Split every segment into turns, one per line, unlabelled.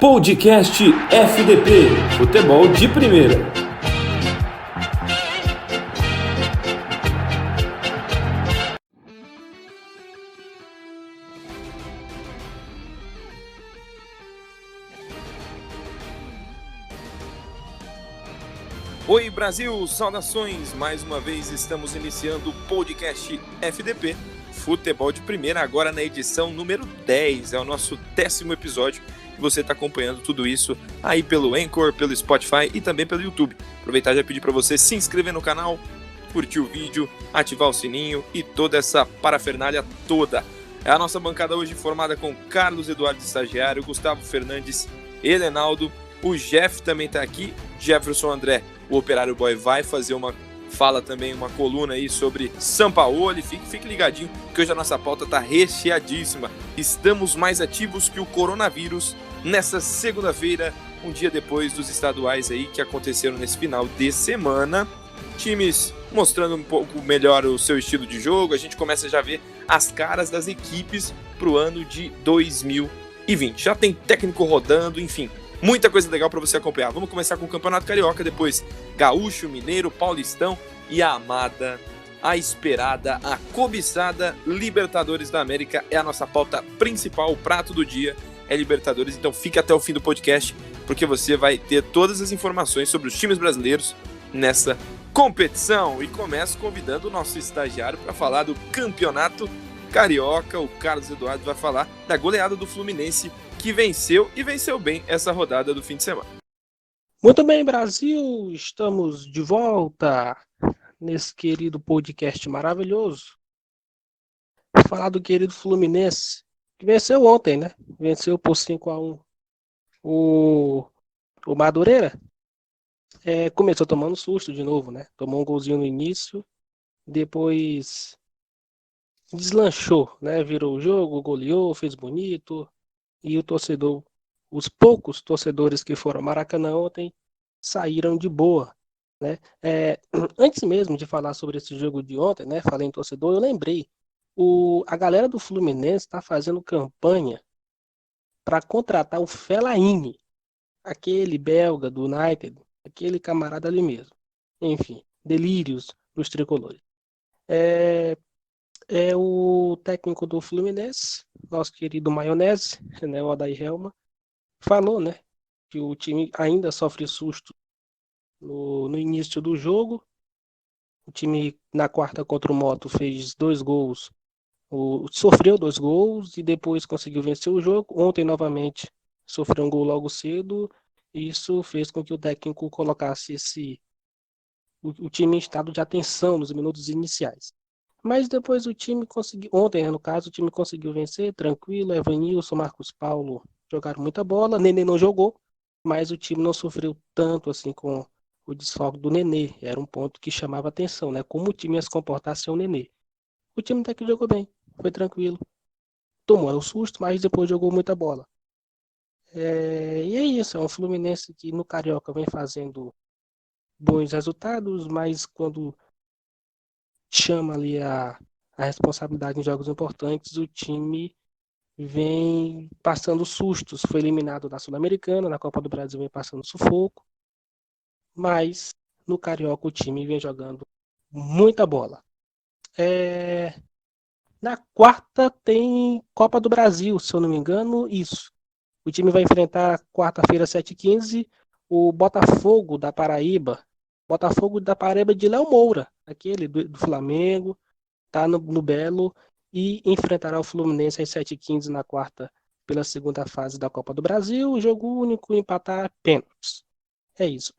Podcast FDP, futebol de primeira.
Oi Brasil, saudações! Mais uma vez estamos iniciando o Podcast FDP, futebol de primeira, agora na edição número 10, é o nosso 10º episódio. Você está acompanhando tudo isso aí pelo Anchor, pelo Spotify e também pelo YouTube. Aproveitar e já pedir para você se inscrever no canal, curtir o vídeo, ativar o sininho e toda essa parafernália toda. É a nossa bancada hoje formada com Carlos Eduardo Estagiário, Gustavo Fernandes, Helenaldo, o Jeff também está aqui, Jefferson André, o Operário Boy, vai fazer uma fala também, uma coluna aí sobre Sampaoli. Fique ligadinho que hoje a nossa pauta está recheadíssima. Estamos mais ativos que o coronavírus nessa segunda-feira, um dia depois dos estaduais aí que aconteceram nesse final de semana. Times mostrando um pouco melhor o seu estilo de jogo, a gente começa já a ver as caras das equipes para o ano de 2020. Já tem técnico rodando, enfim, muita coisa legal para você acompanhar. Vamos começar com o Campeonato Carioca, depois Gaúcho, Mineiro, Paulistão e a amada, a esperada, a cobiçada Libertadores da América. É a nossa pauta principal, o prato do dia é Libertadores, então fique até o fim do podcast, porque você vai ter todas as informações sobre os times brasileiros nessa competição. E começo convidando o nosso estagiário para falar do Campeonato Carioca. O Carlos Eduardo vai falar da goleada do Fluminense, que venceu e venceu bem essa rodada do fim de semana.
Muito bem, Brasil, estamos de volta nesse querido podcast maravilhoso. Vou falar do querido Fluminense, que venceu ontem, né? Venceu por 5-1 o Madureira. Começou tomando susto de novo, né? Tomou um golzinho no início, depois deslanchou, né? Virou o jogo, goleou, fez bonito. E o torcedor, os poucos torcedores que foram ao Maracanã ontem saíram de boa, né? Antes mesmo de falar sobre esse jogo de ontem, né? Falei em torcedor, eu lembrei. A galera do Fluminense está fazendo campanha para contratar o Fellaini, aquele belga do United, aquele camarada ali mesmo. Enfim, delírios dos tricolores. É o técnico do Fluminense, nosso querido Maionese, né, o Odair Helma, falou, né, que o time ainda sofre susto no início do jogo. O time na quarta contra o Moto fez 2 gols, sofreu 2 gols e depois conseguiu vencer o jogo. Ontem novamente sofreu um gol logo cedo e isso fez com que o técnico colocasse o time em estado de atenção nos minutos iniciais. Mas depois o time conseguiu, ontem no caso, o time conseguiu vencer, tranquilo. Evanilson, Marcos Paulo jogaram muita bola, Nenê não jogou, mas o time não sofreu tanto assim com o desfalque do Nenê. Era um ponto que chamava atenção, né? Como o time ia se comportar sem o Nenê. O time até que jogou bem, foi tranquilo. Tomou um susto, mas depois jogou muita bola. E é isso, é um Fluminense que no Carioca vem fazendo bons resultados, mas quando chama ali a responsabilidade em jogos importantes, o time vem passando sustos. Foi eliminado da Sul-Americana, na Copa do Brasil vem passando sufoco, mas no Carioca o time vem jogando muita bola. Na quarta tem Copa do Brasil, se eu não me engano, isso. O time vai enfrentar quarta-feira, 7h15, o Botafogo da Paraíba. Botafogo da Paraíba de Léo Moura, aquele do Flamengo, tá no Belo, e enfrentará o Fluminense às 7h15 na quarta pela segunda fase da Copa do Brasil. Jogo único, empatar pênaltis. É isso.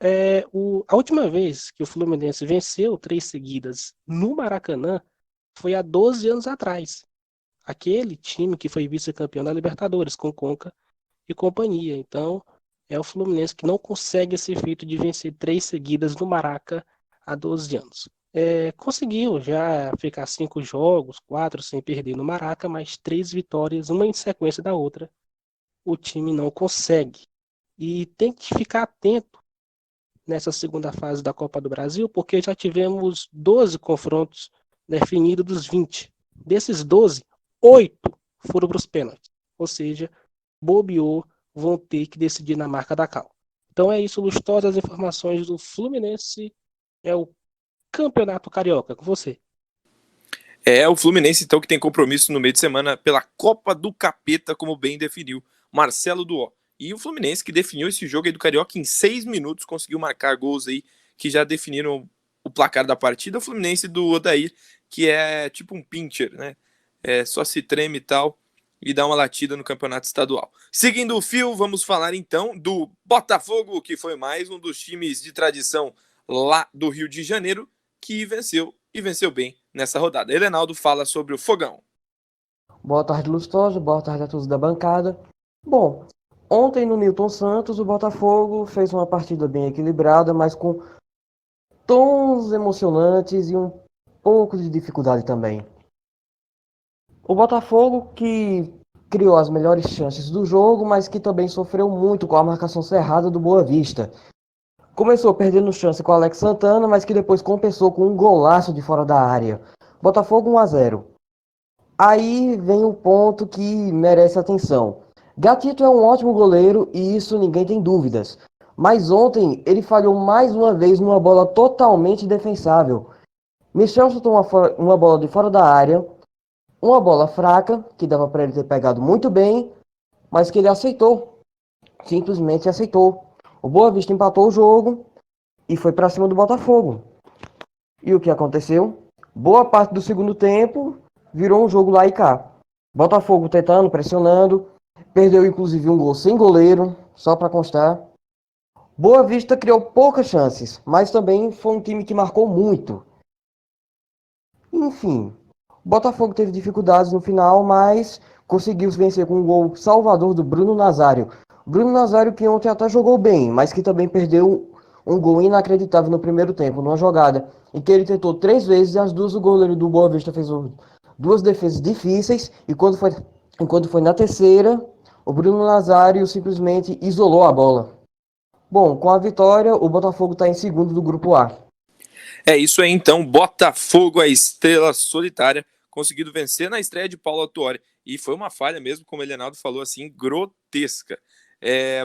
A última vez que o Fluminense venceu 3 seguidas no Maracanã foi há 12 anos atrás. Aquele time que foi vice-campeão da Libertadores, com Conca e companhia. Então, é o Fluminense que não consegue esse feito de vencer 3 seguidas no Maraca há 12 anos. Conseguiu já ficar 5 jogos, 4 sem perder no Maraca, mas 3 vitórias, uma em sequência da outra, o time não consegue. E tem que ficar atento nessa segunda fase da Copa do Brasil, porque já tivemos 12 confrontos definidos dos 20. Desses 12, 8 foram para os pênaltis. Ou seja, bobeou, vão ter que decidir na marca da cal. Então é isso, Lustosa, as informações do Fluminense. É o Campeonato Carioca, com você.
É o Fluminense, então, que tem compromisso no meio de semana pela Copa do Capeta, como bem definiu Marcelo Duó. E o Fluminense, que definiu esse jogo aí do Carioca em 6 minutos, conseguiu marcar gols aí que já definiram o placar da partida. O Fluminense do Odair, que é tipo um pincher, né? Só se treme e tal e dá uma latida no campeonato estadual. Seguindo o fio, vamos falar então do Botafogo, que foi mais um dos times de tradição lá do Rio de Janeiro, que venceu e venceu bem nessa rodada. Helenaldo fala sobre o Fogão.
Boa tarde, Lustosa. Boa tarde a todos da bancada. Bom, ontem no Newton Santos, o Botafogo fez uma partida bem equilibrada, mas com tons emocionantes e um pouco de dificuldade também. O Botafogo que criou as melhores chances do jogo, mas que também sofreu muito com a marcação cerrada do Boa Vista. Começou perdendo chance com o Alex Santana, mas que depois compensou com um golaço de fora da área. Botafogo 1-0. Aí vem o ponto que merece atenção. Gatito é um ótimo goleiro e isso ninguém tem dúvidas. Mas ontem ele falhou mais uma vez numa bola totalmente defensável. Michel chutou uma bola de fora da área, uma bola fraca, que dava para ele ter pegado muito bem, mas que ele aceitou. Simplesmente aceitou. O Boa Vista empatou o jogo e foi para cima do Botafogo. E o que aconteceu? Boa parte do segundo tempo virou um jogo lá e cá. Botafogo tentando, pressionando, perdeu inclusive um gol sem goleiro, só para constar. Boa Vista criou poucas chances, mas também foi um time que marcou muito. Enfim, Botafogo teve dificuldades no final, mas conseguiu vencer com um gol salvador do Bruno Nazário. Bruno Nazário que ontem até jogou bem, mas que também perdeu um gol inacreditável no primeiro tempo, numa jogada em que ele tentou 3 vezes e as duas o goleiro do Boa Vista fez 2 defesas difíceis e quando foi na terceira, o Bruno Nazário simplesmente isolou a bola. Bom, com a vitória, o Botafogo está em segundo do grupo A.
É isso aí então, Botafogo, a estrela solitária, conseguido vencer na estreia de Paulo Autuori. E foi uma falha mesmo, como o Helenaldo falou, assim, grotesca.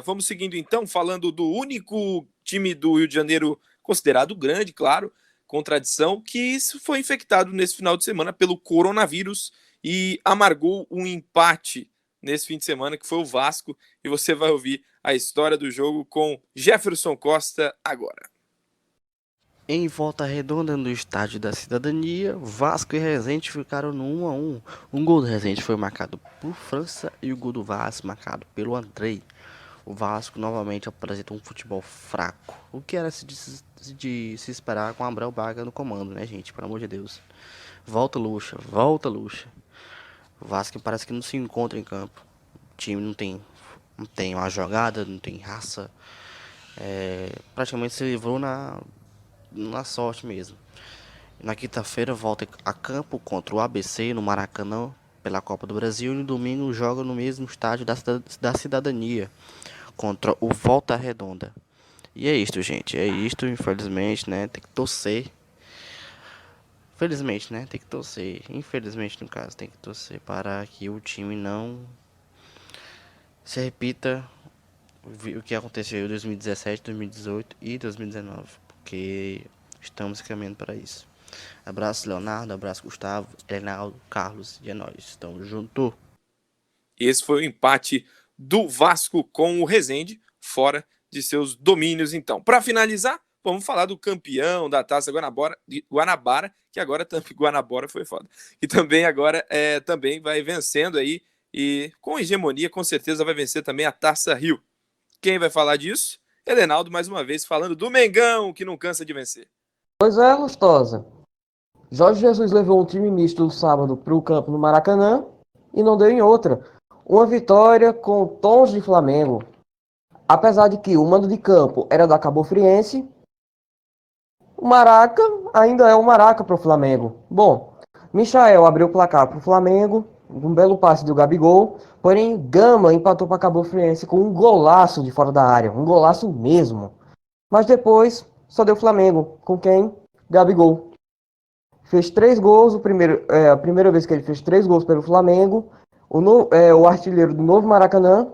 Vamos seguindo então, falando do único time do Rio de Janeiro considerado grande, claro, com tradição, que foi infectado nesse final de semana pelo coronavírus e amargou um empate nesse fim de semana, que foi o Vasco. E você vai ouvir a história do jogo com Jefferson Costa agora.
Em Volta Redonda, no Estádio da Cidadania, Vasco e Resende ficaram no 1-1. Um gol do Resende foi marcado por França e o gol do Vasco marcado pelo Andrei. O Vasco novamente apresenta um futebol fraco, o que era de se esperar com Abel Braga no comando, né, gente? Pelo amor de Deus. Volta Lucha, volta Lucha. O Vasco parece que não se encontra em campo. O time não tem uma jogada, não tem raça. Praticamente se livrou na sorte mesmo. Na quinta-feira volta a campo contra o ABC no Maracanã pela Copa do Brasil e no domingo joga no mesmo estádio da Cidadania contra o Volta Redonda. E é isto, gente. É isto, infelizmente, né? Tem que torcer. Felizmente, né? Tem que torcer. Infelizmente, no caso, tem que torcer para que o time não se repita o que aconteceu em 2017, 2018 e 2019. Porque estamos caminhando para isso. Abraço, Leonardo. Abraço, Gustavo, Reinaldo, Carlos e é nóis. Estamos juntos.
Esse foi o empate do Vasco com o Resende, fora de seus domínios, então. Para finalizar, vamos falar do campeão da Taça Guanabara, que agora também Guanabara foi foda. Que também agora também vai vencendo aí e com hegemonia, com certeza vai vencer também a Taça Rio. Quem vai falar disso? Helenaldo, mais uma vez, falando do Mengão, que não cansa de vencer.
Pois é, Lustosa. Jorge Jesus levou um time misto no sábado para o campo no Maracanã e não deu em outra. Uma vitória com tons de Flamengo. Apesar de que o mando de campo era da Cabo Friense, o Maraca ainda é o Maraca para o Flamengo. Bom, Michael abriu o placar para o Flamengo, um belo passe do Gabigol, porém Gama empatou para a Cabo Friense com um golaço de fora da área, um golaço mesmo. Mas depois só deu Flamengo, com quem? Gabigol. Fez 3 gols, a primeira vez que ele fez 3 gols pelo Flamengo, o artilheiro do novo Maracanã,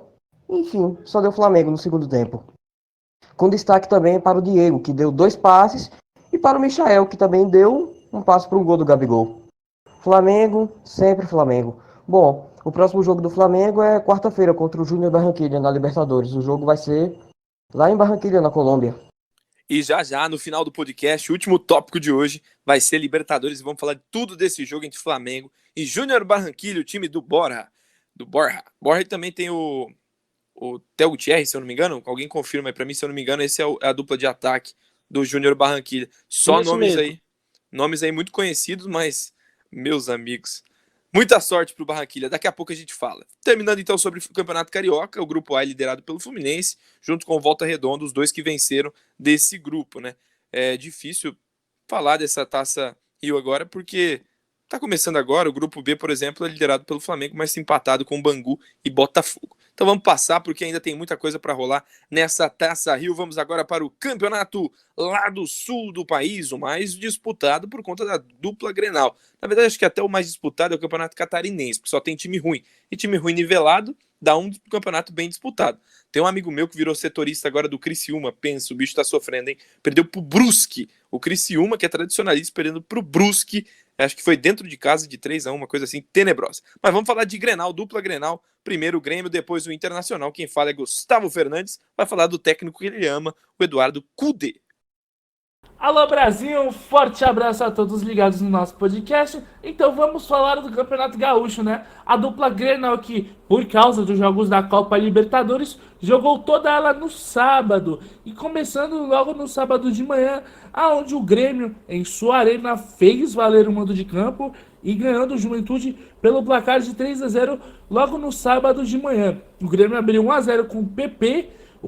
Enfim, só deu Flamengo no segundo tempo. Com destaque também para o Diego, que deu 2 passes, e para o Michael, que também deu um passe para um gol do Gabigol. Flamengo, sempre Flamengo. Bom, o próximo jogo do Flamengo é quarta-feira contra o Júnior Barranquilla na Libertadores. O jogo vai ser lá em Barranquilla, na Colômbia.
E já, no final do podcast, o último tópico de hoje vai ser Libertadores. E vamos falar de tudo desse jogo entre Flamengo e Júnior Barranquilla, o time do Borja. Do Borja. Borja também tem o Theo Gutierrez, se eu não me engano. Alguém confirma aí pra mim, se eu não me engano, esse é a dupla de ataque do Júnior Barranquilla. Só
Isso mesmo.
nomes aí muito conhecidos, mas, meus amigos, muita sorte pro Barranquilla. Daqui a pouco a gente fala. Terminando então sobre o Campeonato Carioca, o grupo A é liderado pelo Fluminense, junto com o Volta Redonda, os dois que venceram desse grupo, né? É difícil falar dessa Taça Rio agora, porque tá começando agora. O grupo B, por exemplo, é liderado pelo Flamengo, mas empatado com Bangu e Botafogo. Então vamos passar, porque ainda tem muita coisa para rolar nessa Taça Rio. Vamos agora para o campeonato lá do sul do país, o mais disputado por conta da dupla Grenal. Na verdade, acho que até o mais disputado é o campeonato catarinense, porque só tem time ruim. E time ruim nivelado dá um campeonato bem disputado. Tem um amigo meu que virou setorista agora do Criciúma, pensa, o bicho tá sofrendo, hein? Perdeu pro Brusque. O Criciúma, que é tradicionalista, perdendo pro Brusque. Acho que foi dentro de casa de 3-1, uma coisa assim tenebrosa. Mas vamos falar de Grenal, dupla Grenal. Primeiro o Grêmio, depois o Internacional. Quem fala é Gustavo Fernandes. Vai falar do técnico que ele ama, o Eduardo Cudê.
Alô Brasil, um forte abraço a todos ligados no nosso podcast. Então vamos falar do Campeonato Gaúcho, né? A dupla Grenal que, por causa dos jogos da Copa Libertadores, jogou toda ela no sábado. E começando logo no sábado de manhã, aonde o Grêmio, em sua arena, fez valer o mando de campo e ganhando o Juventude pelo placar de 3-0 logo no sábado de manhã. O Grêmio abriu 1-0 com o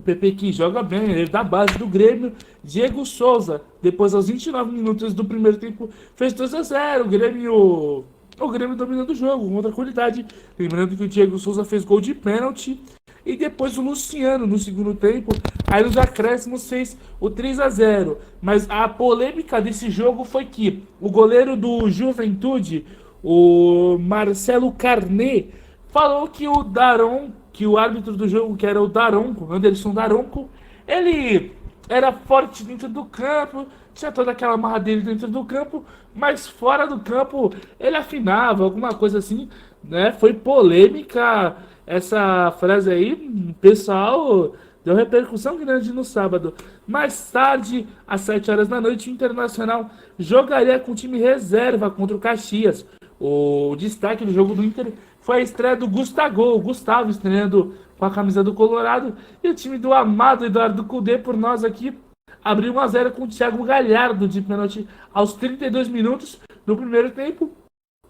PP que joga bem, ele é da base do Grêmio. Diego Souza, depois aos 29 minutos do primeiro tempo, fez 2-0. O Grêmio dominando o jogo, com outra qualidade. Lembrando que o Diego Souza fez gol de pênalti. E depois o Luciano, no segundo tempo, aí nos acréscimos fez o 3-0. Mas a polêmica desse jogo foi que o goleiro do Juventude, o Marcelo Carnet, falou que o Daron, que o árbitro do jogo, que era o Daronco, Anderson Daronco, ele era forte dentro do campo, tinha toda aquela marra dele dentro do campo, mas fora do campo ele afinava, alguma coisa assim, né? Foi polêmica essa frase aí, o pessoal deu repercussão grande no sábado. Mais tarde, às 7 horas da noite, o Internacional jogaria com o time reserva contra o Caxias. O destaque do jogo do Inter foi a estreia do o Gustavo estreando com a camisa do Colorado. E o time do amado Eduardo Cudê, por nós aqui, abriu 1-0 com o Thiago Galhardo de pênalti aos 32 minutos no primeiro tempo.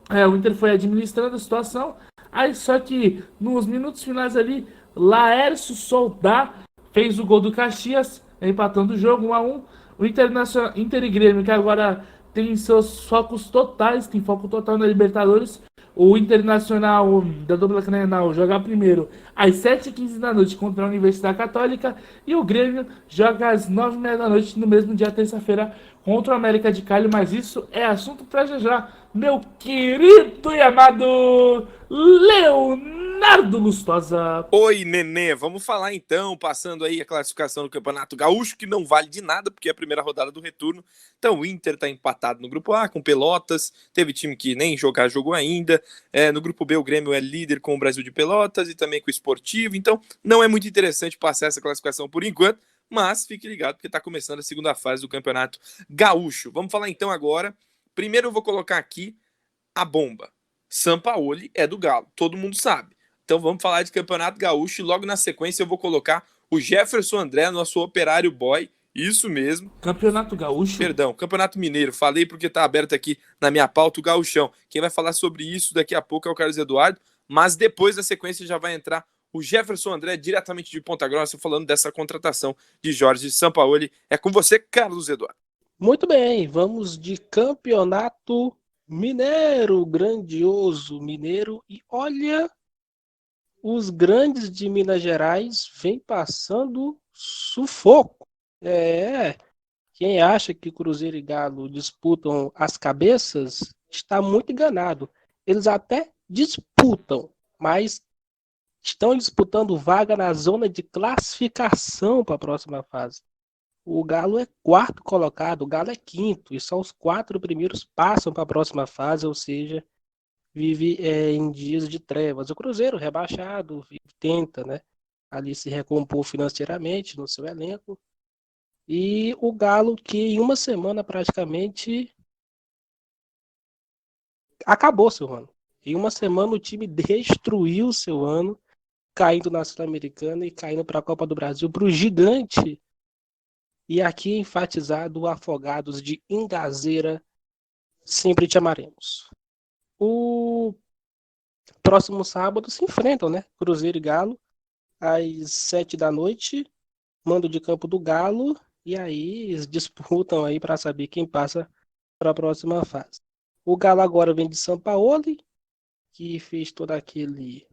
O Inter foi administrando a situação. Aí só que nos minutos finais ali, Laércio Soldá fez o gol do Caxias, empatando o jogo 1-1. O Inter e Grêmio, que agora tem seus focos totais, tem foco total na Libertadores. O Internacional da dupla Grenal joga primeiro às 7h15 da noite contra a Universidade Católica. E o Grêmio joga às 9h30 da noite no mesmo dia, terça-feira, contra o América de Cali. Mas isso é assunto para já, meu querido e amado Leonardo Lustosa.
Oi, Nenê, vamos falar então, passando aí a classificação do Campeonato Gaúcho, que não vale de nada, porque é a primeira rodada do retorno. Então o Inter tá empatado no grupo A com Pelotas, teve time que nem jogou ainda. No grupo B o Grêmio é líder com o Brasil de Pelotas e também com o Esportivo, então não é muito interessante passar essa classificação por enquanto, mas fique ligado porque tá começando a segunda fase do Campeonato Gaúcho. Vamos falar então agora. Primeiro eu vou colocar aqui a bomba. Sampaoli é do Galo, todo mundo sabe. Então vamos falar de Campeonato Gaúcho e logo na sequência eu vou colocar o Jefferson André, nosso operário boy, isso mesmo.
Campeonato Gaúcho?
Perdão, Campeonato Mineiro, falei porque tá aberto aqui na minha pauta o Gauchão. Quem vai falar sobre isso daqui a pouco é o Carlos Eduardo, mas depois da sequência já vai entrar o Jefferson André diretamente de Ponta Grossa falando dessa contratação de Jorge Sampaoli. É com você, Carlos Eduardo.
Muito bem, vamos de Campeonato Mineiro, grandioso Mineiro. E olha, os grandes de Minas Gerais vêm passando sufoco. Quem acha que Cruzeiro e Galo disputam as cabeças está muito enganado. Eles até disputam, mas estão disputando vaga na zona de classificação para a próxima fase. O Galo é quarto colocado, o Galo é quinto, e só os 4 primeiros passam para a próxima fase, ou seja, vive em dias de trevas. O Cruzeiro, rebaixado, tenta, né, ali se recompor financeiramente no seu elenco. E o Galo, que em uma semana praticamente acabou seu ano. Em uma semana o time destruiu seu ano, caindo na Sul-Americana e caindo para a Copa do Brasil, para o gigante. E aqui enfatizado o Afogados de Ingazeira, sempre te amaremos. O próximo sábado se enfrentam, né? Cruzeiro e Galo, às 7 da noite, mando de campo do Galo, e aí eles disputam aí para saber quem passa para a próxima fase. O Galo agora vem de Sampaoli, que fez todo aquele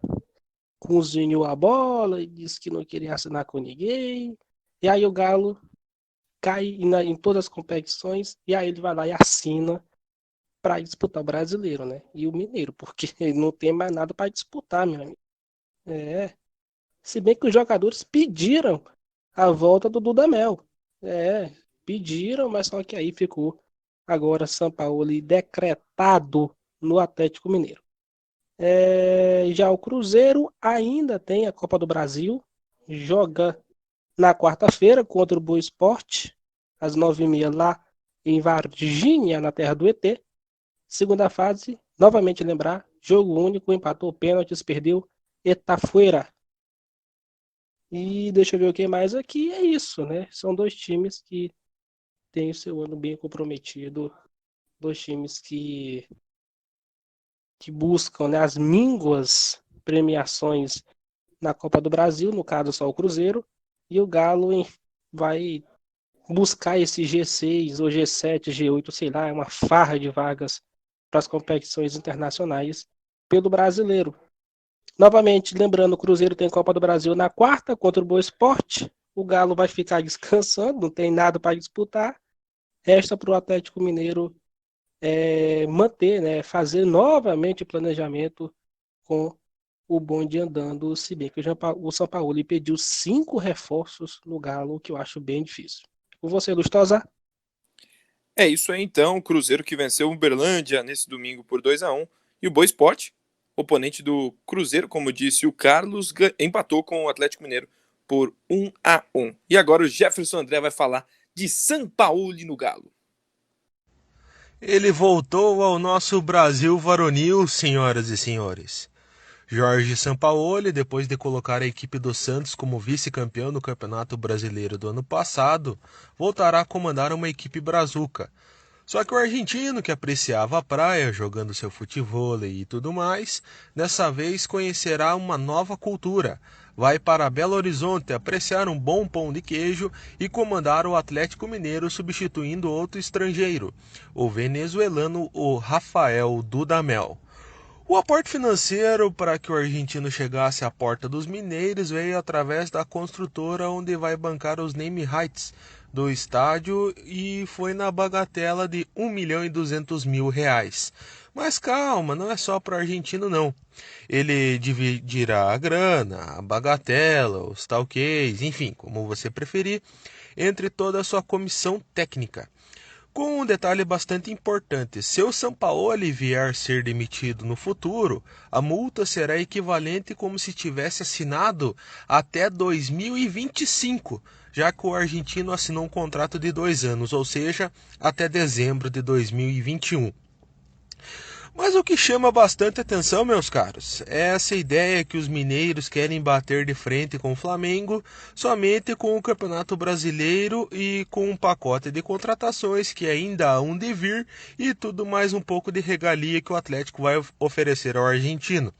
cozinhou a bola e disse que não queria assinar com ninguém. E aí o Galo cai em todas as competições e aí ele vai lá e assina para disputar o brasileiro, né? E o mineiro, porque ele não tem mais nada para disputar, meu amigo. É. Se bem que os jogadores pediram a volta do Dudamel. É, pediram, mas só que aí ficou agora Sampaoli decretado no Atlético Mineiro. Já o Cruzeiro ainda tem a Copa do Brasil, joga na quarta-feira contra o Boa Esporte, às 9h30 lá em Varginha, na terra do ET. Segunda fase, novamente lembrar, jogo único, empatou pênaltis, perdeu, eta fuera. E deixa eu ver o que mais aqui, é isso, né? São 2 times que têm o seu ano bem comprometido, 2 times que buscam, né, as mínguas premiações na Copa do Brasil, no caso só o Cruzeiro, e o Galo vai buscar esse G6 ou G7, G8, sei lá, é uma farra de vagas para as competições internacionais pelo brasileiro. Novamente, lembrando, o Cruzeiro tem Copa do Brasil na quarta contra o Boa Esporte. O Galo vai ficar descansando, não tem nada para disputar. Resta para o Atlético Mineiro manter, né, fazer novamente o planejamento com o bonde andando, se bem que o São Paulo pediu 5 reforços no Galo, o que eu acho bem difícil. Com você, Lustosa?
É isso aí então, o Cruzeiro que venceu o Uberlândia nesse domingo por 2-1 e o Boa Esporte, oponente do Cruzeiro, como disse o Carlos, empatou com o Atlético Mineiro por 1-1. E agora o Jefferson André vai falar de Sampaoli no Galo.
Ele voltou ao nosso Brasil varonil, senhoras e senhores. Jorge Sampaoli, depois de colocar a equipe do Santos como vice-campeão no Campeonato Brasileiro do ano passado, voltará a comandar uma equipe brazuca. Só que o argentino, que apreciava a praia, jogando seu futevôlei e tudo mais, dessa vez conhecerá uma nova cultura. Vai para Belo Horizonte apreciar um bom pão de queijo e comandar o Atlético Mineiro substituindo outro estrangeiro, o venezuelano o Rafael Dudamel. O aporte financeiro para que o argentino chegasse à porta dos mineiros veio através da construtora onde vai bancar os name rights do estádio e foi na bagatela de R$ 1.200.000. Mas calma, não é só para o argentino não. Ele dividirá a grana, a bagatela, os talquês, enfim, como você preferir, entre toda a sua comissão técnica. Com um detalhe bastante importante, se o Sampaoli vier ser demitido no futuro, a multa será equivalente como se tivesse assinado até 2025, já que o argentino assinou um contrato de 2 anos, ou seja, até dezembro de 2021. Mas o que chama bastante atenção, meus caros, é essa ideia que os mineiros querem bater de frente com o Flamengo somente com o Campeonato Brasileiro e com um pacote de contratações que ainda hão de vir e tudo mais um pouco de regalia que o Atlético vai oferecer ao argentino.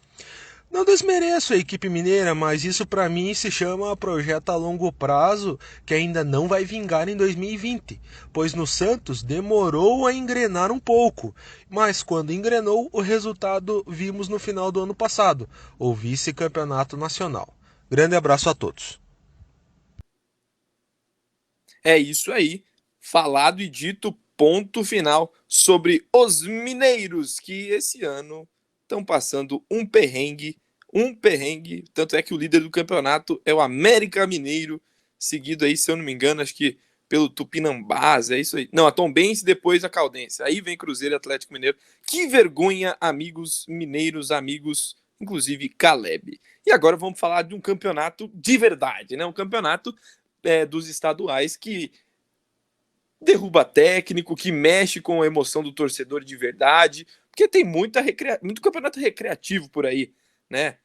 Não desmereço a equipe mineira, mas isso para mim se chama projeto a longo prazo que ainda não vai vingar em 2020, pois no Santos demorou a engrenar um pouco, mas quando engrenou o resultado vimos no final do ano passado, o vice-campeonato nacional. Grande abraço a todos.
É isso aí, falado e dito, ponto final sobre os mineiros que esse ano estão passando um perrengue um perrengue, tanto é que o líder do campeonato é o América Mineiro, seguido aí, se eu não me engano, acho que pelo Tupinambás, é isso aí. Não, a Tombense, depois a Caldense. Aí vem Cruzeiro e Atlético Mineiro. Que vergonha, amigos mineiros, amigos, inclusive Caleb. E agora vamos falar de um campeonato de verdade, né? Um campeonato dos estaduais que derruba técnico, que mexe com a emoção do torcedor de verdade, porque tem muito campeonato recreativo por aí, né?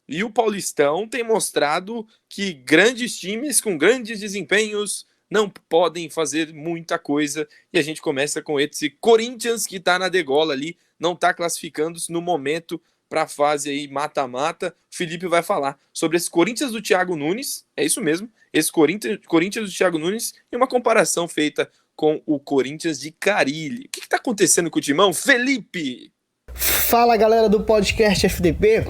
E o Paulistão tem mostrado que grandes times com grandes desempenhos não podem fazer muita coisa. E a gente começa com esse Corinthians que tá na degola ali, não tá classificando-se no momento para a fase aí mata-mata. O Felipe vai falar sobre esse Corinthians do Thiago Nunes, é isso mesmo, esse Corinthians do Thiago Nunes e uma comparação feita com o Corinthians de Carille. O que tá acontecendo com o Timão? Felipe!
Fala, galera do podcast FDP.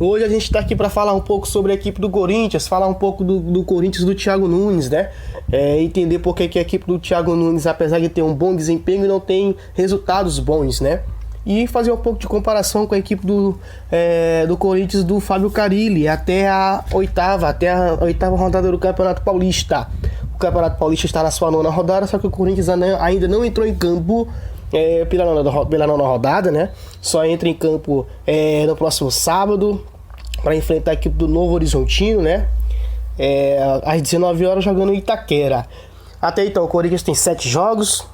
Hoje a gente está aqui para falar um pouco sobre a equipe do Corinthians, falar um pouco do Corinthians do Thiago Nunes, né? Entender por que a equipe do Thiago Nunes, apesar de ter um bom desempenho, não tem resultados bons, né? E fazer um pouco de comparação com a equipe do Corinthians do Fábio Carille até a oitava rodada do Campeonato Paulista. O Campeonato Paulista está na sua 9ª rodada, só que o Corinthians ainda não entrou em campo pela 9ª rodada, né? Só entra em campo no próximo sábado para enfrentar a equipe do Novo Horizontino, né? Às 19 horas jogando em Itaquera. Até então o Corinthians tem 7 jogos,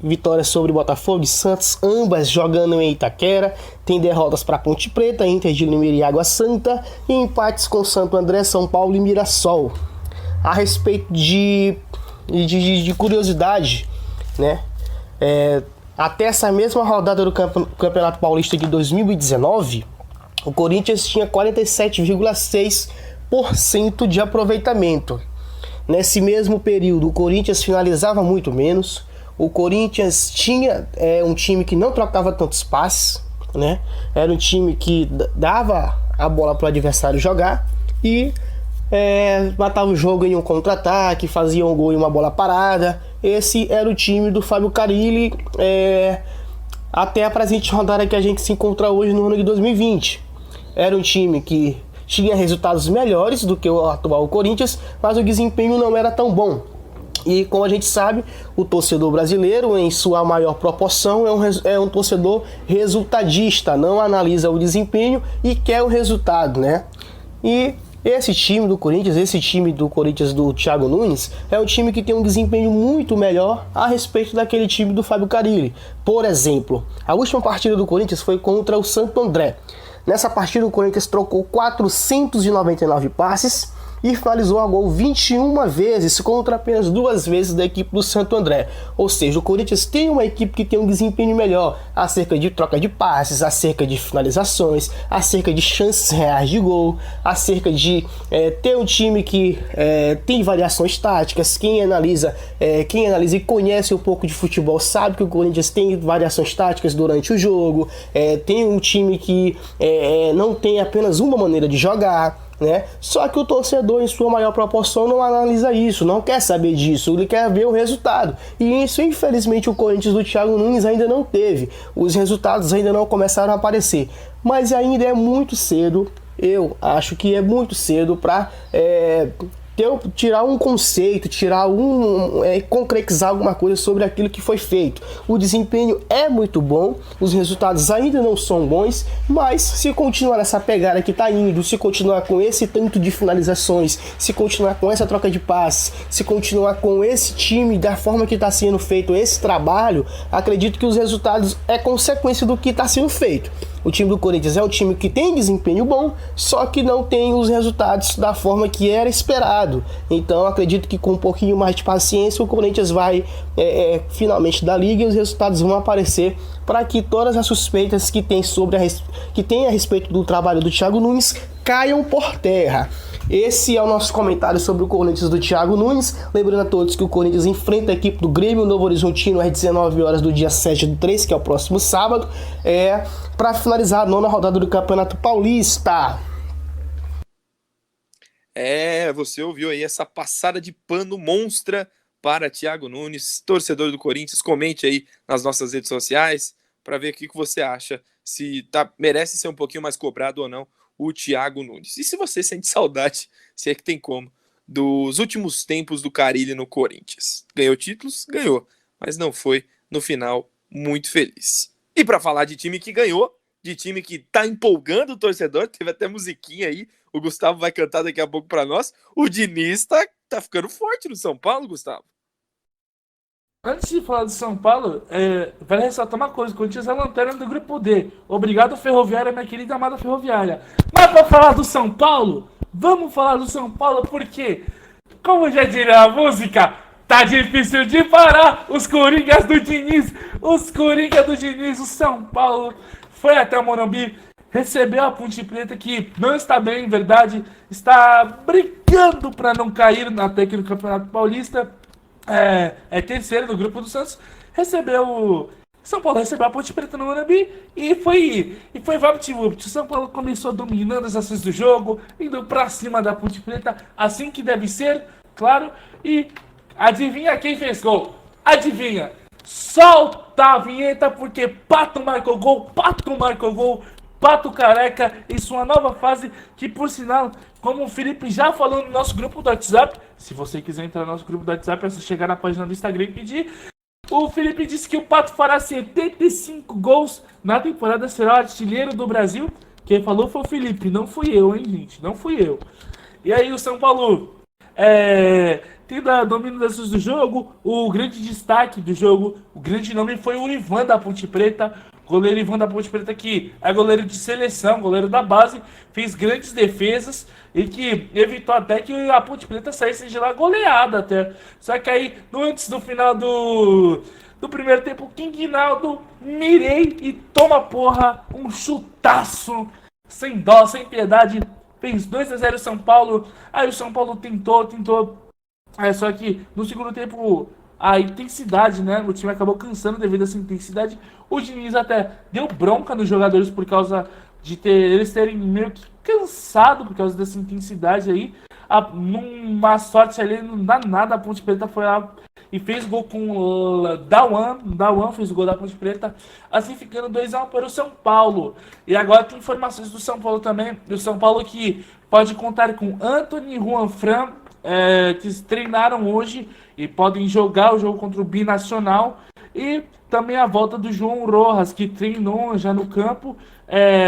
vitórias sobre Botafogo e Santos, ambas jogando em Itaquera. Tem derrotas para Ponte Preta, Inter de Limeira e Água Santa, e empates com Santo André, São Paulo e Mirassol. A respeito de curiosidade, né? Até essa mesma rodada do Campeonato Paulista de 2019, o Corinthians tinha 47,6% de aproveitamento. Nesse mesmo período, o Corinthians finalizava muito menos. O Corinthians tinha um time que não trocava tantos passes, né? Era um time que dava a bola para o adversário jogar e matava o jogo em um contra-ataque, fazia um gol em uma bola parada. Esse era o time do Fábio Carille até a presente rodada que a gente se encontra hoje no ano de 2020. Era um time que tinha resultados melhores do que o atual Corinthians, mas o desempenho não era tão bom. E como a gente sabe, o torcedor brasileiro, em sua maior proporção, é um torcedor resultadista, não analisa o desempenho e quer o resultado, né? E esse time do Corinthians do Thiago Nunes é um time que tem um desempenho muito melhor a respeito daquele time do Fábio Carille. Por exemplo, a última partida do Corinthians foi contra o Santo André. Nessa partida o Corinthians trocou 499 passes e finalizou a gol 21 vezes contra apenas 2 vezes da equipe do Santo André. Ou seja, o Corinthians tem uma equipe que tem um desempenho melhor acerca de troca de passes, acerca de finalizações, acerca de chances reais de gol, acerca de ter um time que tem variações táticas. Quem analisa e conhece um pouco de futebol sabe que o Corinthians tem variações táticas durante o jogo, tem um time que não tem apenas uma maneira de jogar, né? Só que o torcedor, em sua maior proporção, não analisa isso, não quer saber disso, ele quer ver o resultado. E isso, infelizmente, o Corinthians do Thiago Nunes ainda não teve. Os resultados ainda não começaram a aparecer. Mas ainda é muito cedo, eu acho que é muito cedo para tirar um conceito, concretizar alguma coisa sobre aquilo que foi feito. O desempenho é muito bom, os resultados ainda não são bons, mas se continuar nessa pegada que está indo, se continuar com esse tanto de finalizações, se continuar com essa troca de passes, se continuar com esse time da forma que está sendo feito esse trabalho, acredito que os resultados é consequência do que está sendo feito. O time do Corinthians é um time que tem desempenho bom, só que não tem os resultados da forma que era esperado. Então acredito que com um pouquinho mais de paciência o Corinthians vai finalmente dar liga e os resultados vão aparecer para que todas as suspeitas que tem a respeito do trabalho do Thiago Nunes caiam por terra. Esse é o nosso comentário sobre o Corinthians do Thiago Nunes. Lembrando a todos que o Corinthians enfrenta a equipe do Grêmio Novo Horizontino às 19 horas do dia 7/3, que é o próximo sábado, para finalizar a 9ª rodada do Campeonato Paulista.
Você ouviu aí essa passada de pano monstra para Thiago Nunes, torcedor do Corinthians. Comente aí nas nossas redes sociais para ver o que você acha, se merece ser um pouquinho mais cobrado ou não o Thiago Nunes. E se você sente saudade, se é que tem como, dos últimos tempos do Carille no Corinthians? Ganhou títulos? Ganhou, mas não foi, no final, muito feliz. E para falar de time que ganhou, de time que tá empolgando o torcedor, teve até musiquinha aí, o Gustavo vai cantar daqui a pouco para nós, o Diniz tá ficando forte no São Paulo, Gustavo.
Antes de falar do São Paulo, vale ressaltar uma coisa: o Corinthians é a lanterna do grupo D. Obrigado, Ferroviária, minha querida amada Ferroviária. Mas para falar do São Paulo, vamos falar do São Paulo porque, como já diria a música, tá difícil de parar os Coringas do Diniz. Os Coringas do Diniz, o São Paulo foi até o Morumbi, recebeu a Ponte Preta, que não está bem, em verdade, está brigando para não cair até aqui no Campeonato Paulista. É terceiro no grupo do Santos. São Paulo recebeu a Ponte Preta no Morumbi e foi vapt-vupt. O São Paulo começou dominando as ações do jogo, indo pra cima da Ponte Preta, assim que deve ser, claro. E adivinha quem fez gol? Adivinha? Solta a vinheta porque Pato marcou gol, Pato Careca em sua nova fase, que por sinal, como o Felipe já falou no nosso grupo do WhatsApp, se você quiser entrar no nosso grupo do WhatsApp, é só chegar na página do Instagram e pedir. O Felipe disse que o Pato fará 75 gols na temporada, será o artilheiro do Brasil. Quem falou foi o Felipe, não fui eu, hein, gente, não fui eu. E aí o São Paulo tendo a domínio das ações do jogo, o grande destaque do jogo, o grande nome foi o Ivan da Ponte Preta. Goleiro Ivan da Ponte Preta, que é goleiro de seleção, goleiro da base, fez grandes defesas e que evitou até que a Ponte Preta saísse de lá goleada até. Só que aí, antes do final do primeiro tempo, o Quinquinaldo mirei e toma porra, um chutaço, sem dó, sem piedade, fez 2-0 São Paulo. Aí o São Paulo tentou, só que no segundo tempo a intensidade, né? O time acabou cansando devido a essa intensidade. O Diniz até deu bronca nos jogadores por causa de eles terem meio que cansado por causa dessa intensidade aí. Numa sorte ali, não dá nada, a Ponte Preta foi lá e fez gol com o Dawan fez o gol da Ponte Preta, assim ficando 2-1 para o São Paulo. E agora tem informações do São Paulo também, do São Paulo que pode contar com Antony e Juan Fran, que treinaram hoje e podem jogar o jogo contra o Binacional, e também a volta do João Rojas, que treinou já no campo,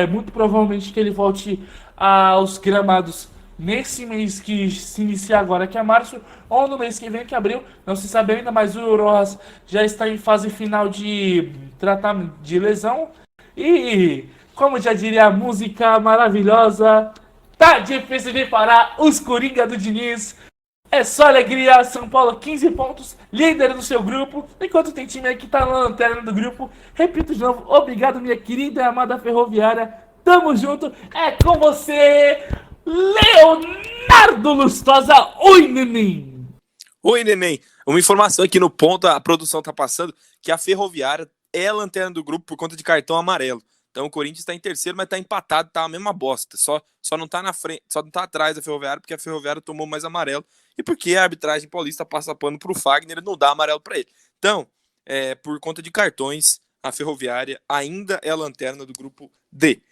muito provavelmente que ele volte aos gramados nesse mês que se inicia agora, que é março, ou no mês que vem, que é abril, não se sabe ainda, mas o Rojas já está em fase final de tratamento de lesão, e como já diria a música maravilhosa, tá difícil de parar os Coringa do Diniz. É só alegria, São Paulo 15 pontos, líder do seu grupo, enquanto tem time aí que tá na lanterna do grupo. Repito de novo, obrigado minha querida e amada Ferroviária, tamo junto, é com você, Leonardo Lustosa. Oi, neném!
Oi, neném! Uma informação aqui no ponto, a produção tá passando, que a Ferroviária é a lanterna do grupo por conta de cartão amarelo. Então o Corinthians está em terceiro, mas está empatado, tá a mesma bosta. Só não tá na frente, só não tá atrás da Ferroviária, porque a Ferroviária tomou mais amarelo e porque a arbitragem paulista passa pano pro Fagner e não dá amarelo para ele. Então, por conta de cartões, a Ferroviária ainda é a lanterna do grupo D.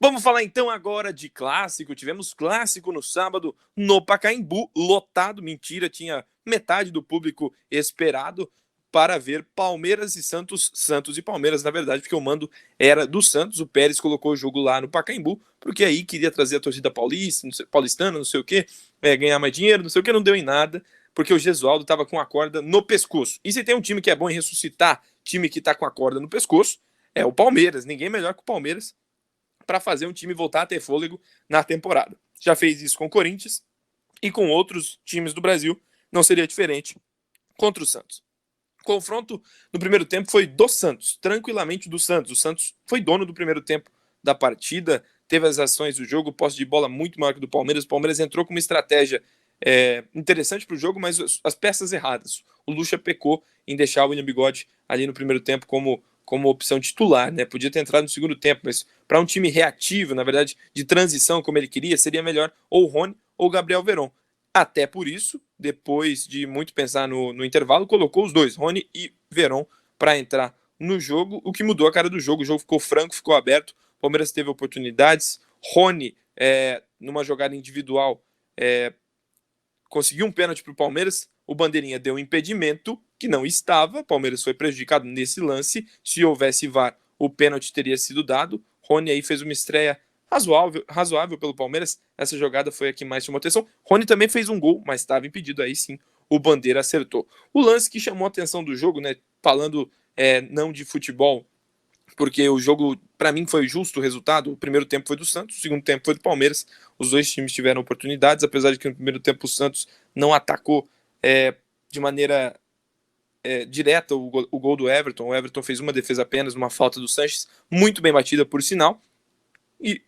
Vamos falar então agora de clássico. Tivemos clássico no sábado no Pacaembu, lotado, mentira, tinha metade do público esperado para ver Palmeiras e Santos e Palmeiras, na verdade, porque o mando era do Santos. O Pérez colocou o jogo lá no Pacaembu, porque aí queria trazer a torcida paulistana, não sei o que, ganhar mais dinheiro, não sei o que, não deu em nada, porque o Gesualdo estava com a corda no pescoço. E se tem um time que é bom em ressuscitar, time que está com a corda no pescoço, é o Palmeiras. Ninguém melhor que o Palmeiras para fazer um time voltar a ter fôlego na temporada. Já fez isso com o Corinthians e com outros times do Brasil, não seria diferente contra o Santos. O confronto no primeiro tempo foi do Santos, tranquilamente do Santos. O Santos foi dono do primeiro tempo da partida, teve as ações do jogo, posse de bola muito maior que do Palmeiras. O Palmeiras entrou com uma estratégia interessante para o jogo, mas as peças erradas. O Lucha pecou em deixar o William Bigode ali no primeiro tempo como opção titular, né? Podia ter entrado no segundo tempo, mas para um time reativo, na verdade, de transição como ele queria, seria melhor ou o Rony ou o Gabriel Veron. Até por isso, depois de muito pensar no intervalo, colocou os dois, Rony e Veron, para entrar no jogo, o que mudou a cara do jogo. O jogo ficou franco, ficou aberto, o Palmeiras teve oportunidades, Rony numa jogada individual, conseguiu um pênalti para o Palmeiras, o Bandeirinha deu um impedimento que não estava, o Palmeiras foi prejudicado nesse lance, se houvesse VAR, o pênalti teria sido dado, Rony aí fez uma estreia razoável pelo Palmeiras, essa jogada foi a que mais chamou atenção, Rony também fez um gol, mas estava impedido, aí sim, o Bandeira acertou. O lance que chamou a atenção do jogo, né, falando não de futebol, porque o jogo, para mim, foi justo o resultado. O primeiro tempo foi do Santos, o segundo tempo foi do Palmeiras. Os dois times tiveram oportunidades, apesar de que no primeiro tempo o Santos não atacou de maneira direta o gol do Everton. O Everton fez uma defesa apenas, uma falta do Sanches, muito bem batida, por sinal. E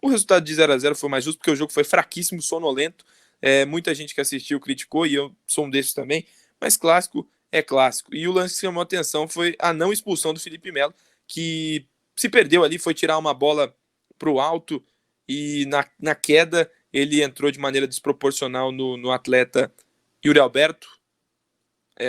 o resultado de 0-0 foi mais justo, porque o jogo foi fraquíssimo, sonolento. Muita gente que assistiu criticou, e eu sou um desses também, mas clássico é clássico. E o lance que chamou a atenção foi a não expulsão do Felipe Melo, que se perdeu ali, foi tirar uma bola para o alto e na queda ele entrou de maneira desproporcional no atleta Yuri Alberto.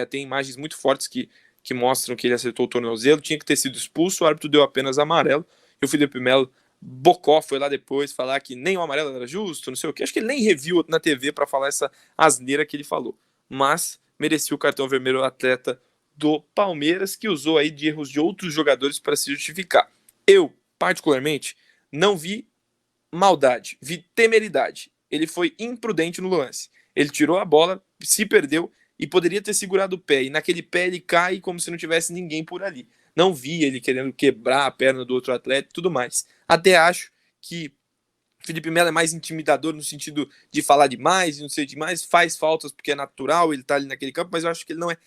Tem imagens muito fortes que mostram que ele acertou o tornozelo, tinha que ter sido expulso, o árbitro deu apenas amarelo, e o Felipe Melo bocó foi lá depois falar que nem o amarelo era justo, não sei o que. Acho que ele nem reviu na TV para falar essa asneira que ele falou, mas merecia o cartão vermelho o atleta do Palmeiras, que usou aí de erros de outros jogadores para se justificar. Eu, particularmente, não vi maldade, vi temeridade. Ele foi imprudente no lance. Ele tirou a bola, se perdeu e poderia ter segurado o pé. E naquele pé ele cai como se não tivesse ninguém por ali. Não vi ele querendo quebrar a perna do outro atleta e tudo mais. Até acho que Felipe Melo é mais intimidador no sentido de falar demais e não sei demais, faz faltas porque é natural, ele tá ali naquele campo, mas eu acho que ele não é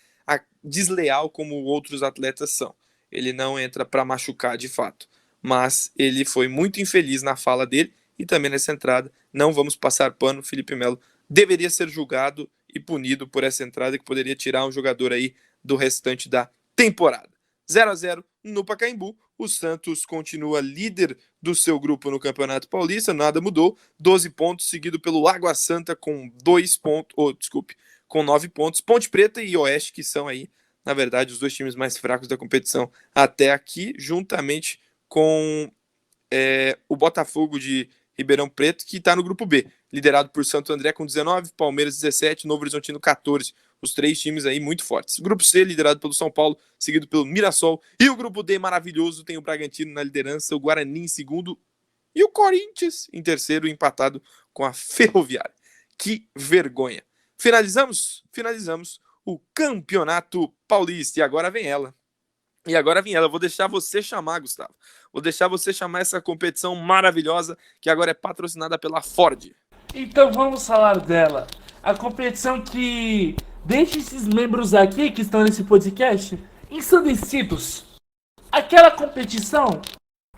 desleal como outros atletas são. Ele não entra para machucar de fato, mas ele foi muito infeliz na fala dele e também nessa entrada. Não vamos passar pano, Felipe Melo deveria ser julgado e punido por essa entrada que poderia tirar um jogador aí do restante da temporada. 0-0 no Pacaembu, o Santos continua líder do seu grupo no Campeonato Paulista, nada mudou, 12 pontos, seguido pelo Água Santa com 9 pontos, Ponte Preta e Oeste, que são aí, na verdade, os dois times mais fracos da competição até aqui, juntamente com o Botafogo de Ribeirão Preto, que está no grupo B, liderado por Santo André com 19, Palmeiras 17, Novo Horizontino 14, os três times aí muito fortes. Grupo C, liderado pelo São Paulo, seguido pelo Mirassol, e o grupo D maravilhoso, tem o Bragantino na liderança, o Guarani em segundo, e o Corinthians em terceiro, empatado com a Ferroviária. Que vergonha! Finalizamos o Campeonato Paulista, e agora vem ela. Vou deixar você chamar, Gustavo. Vou deixar você chamar essa competição maravilhosa que agora é patrocinada pela Ford.
Então vamos falar dela. A competição que deixa esses membros aqui que estão nesse podcast ensandecidos. Aquela competição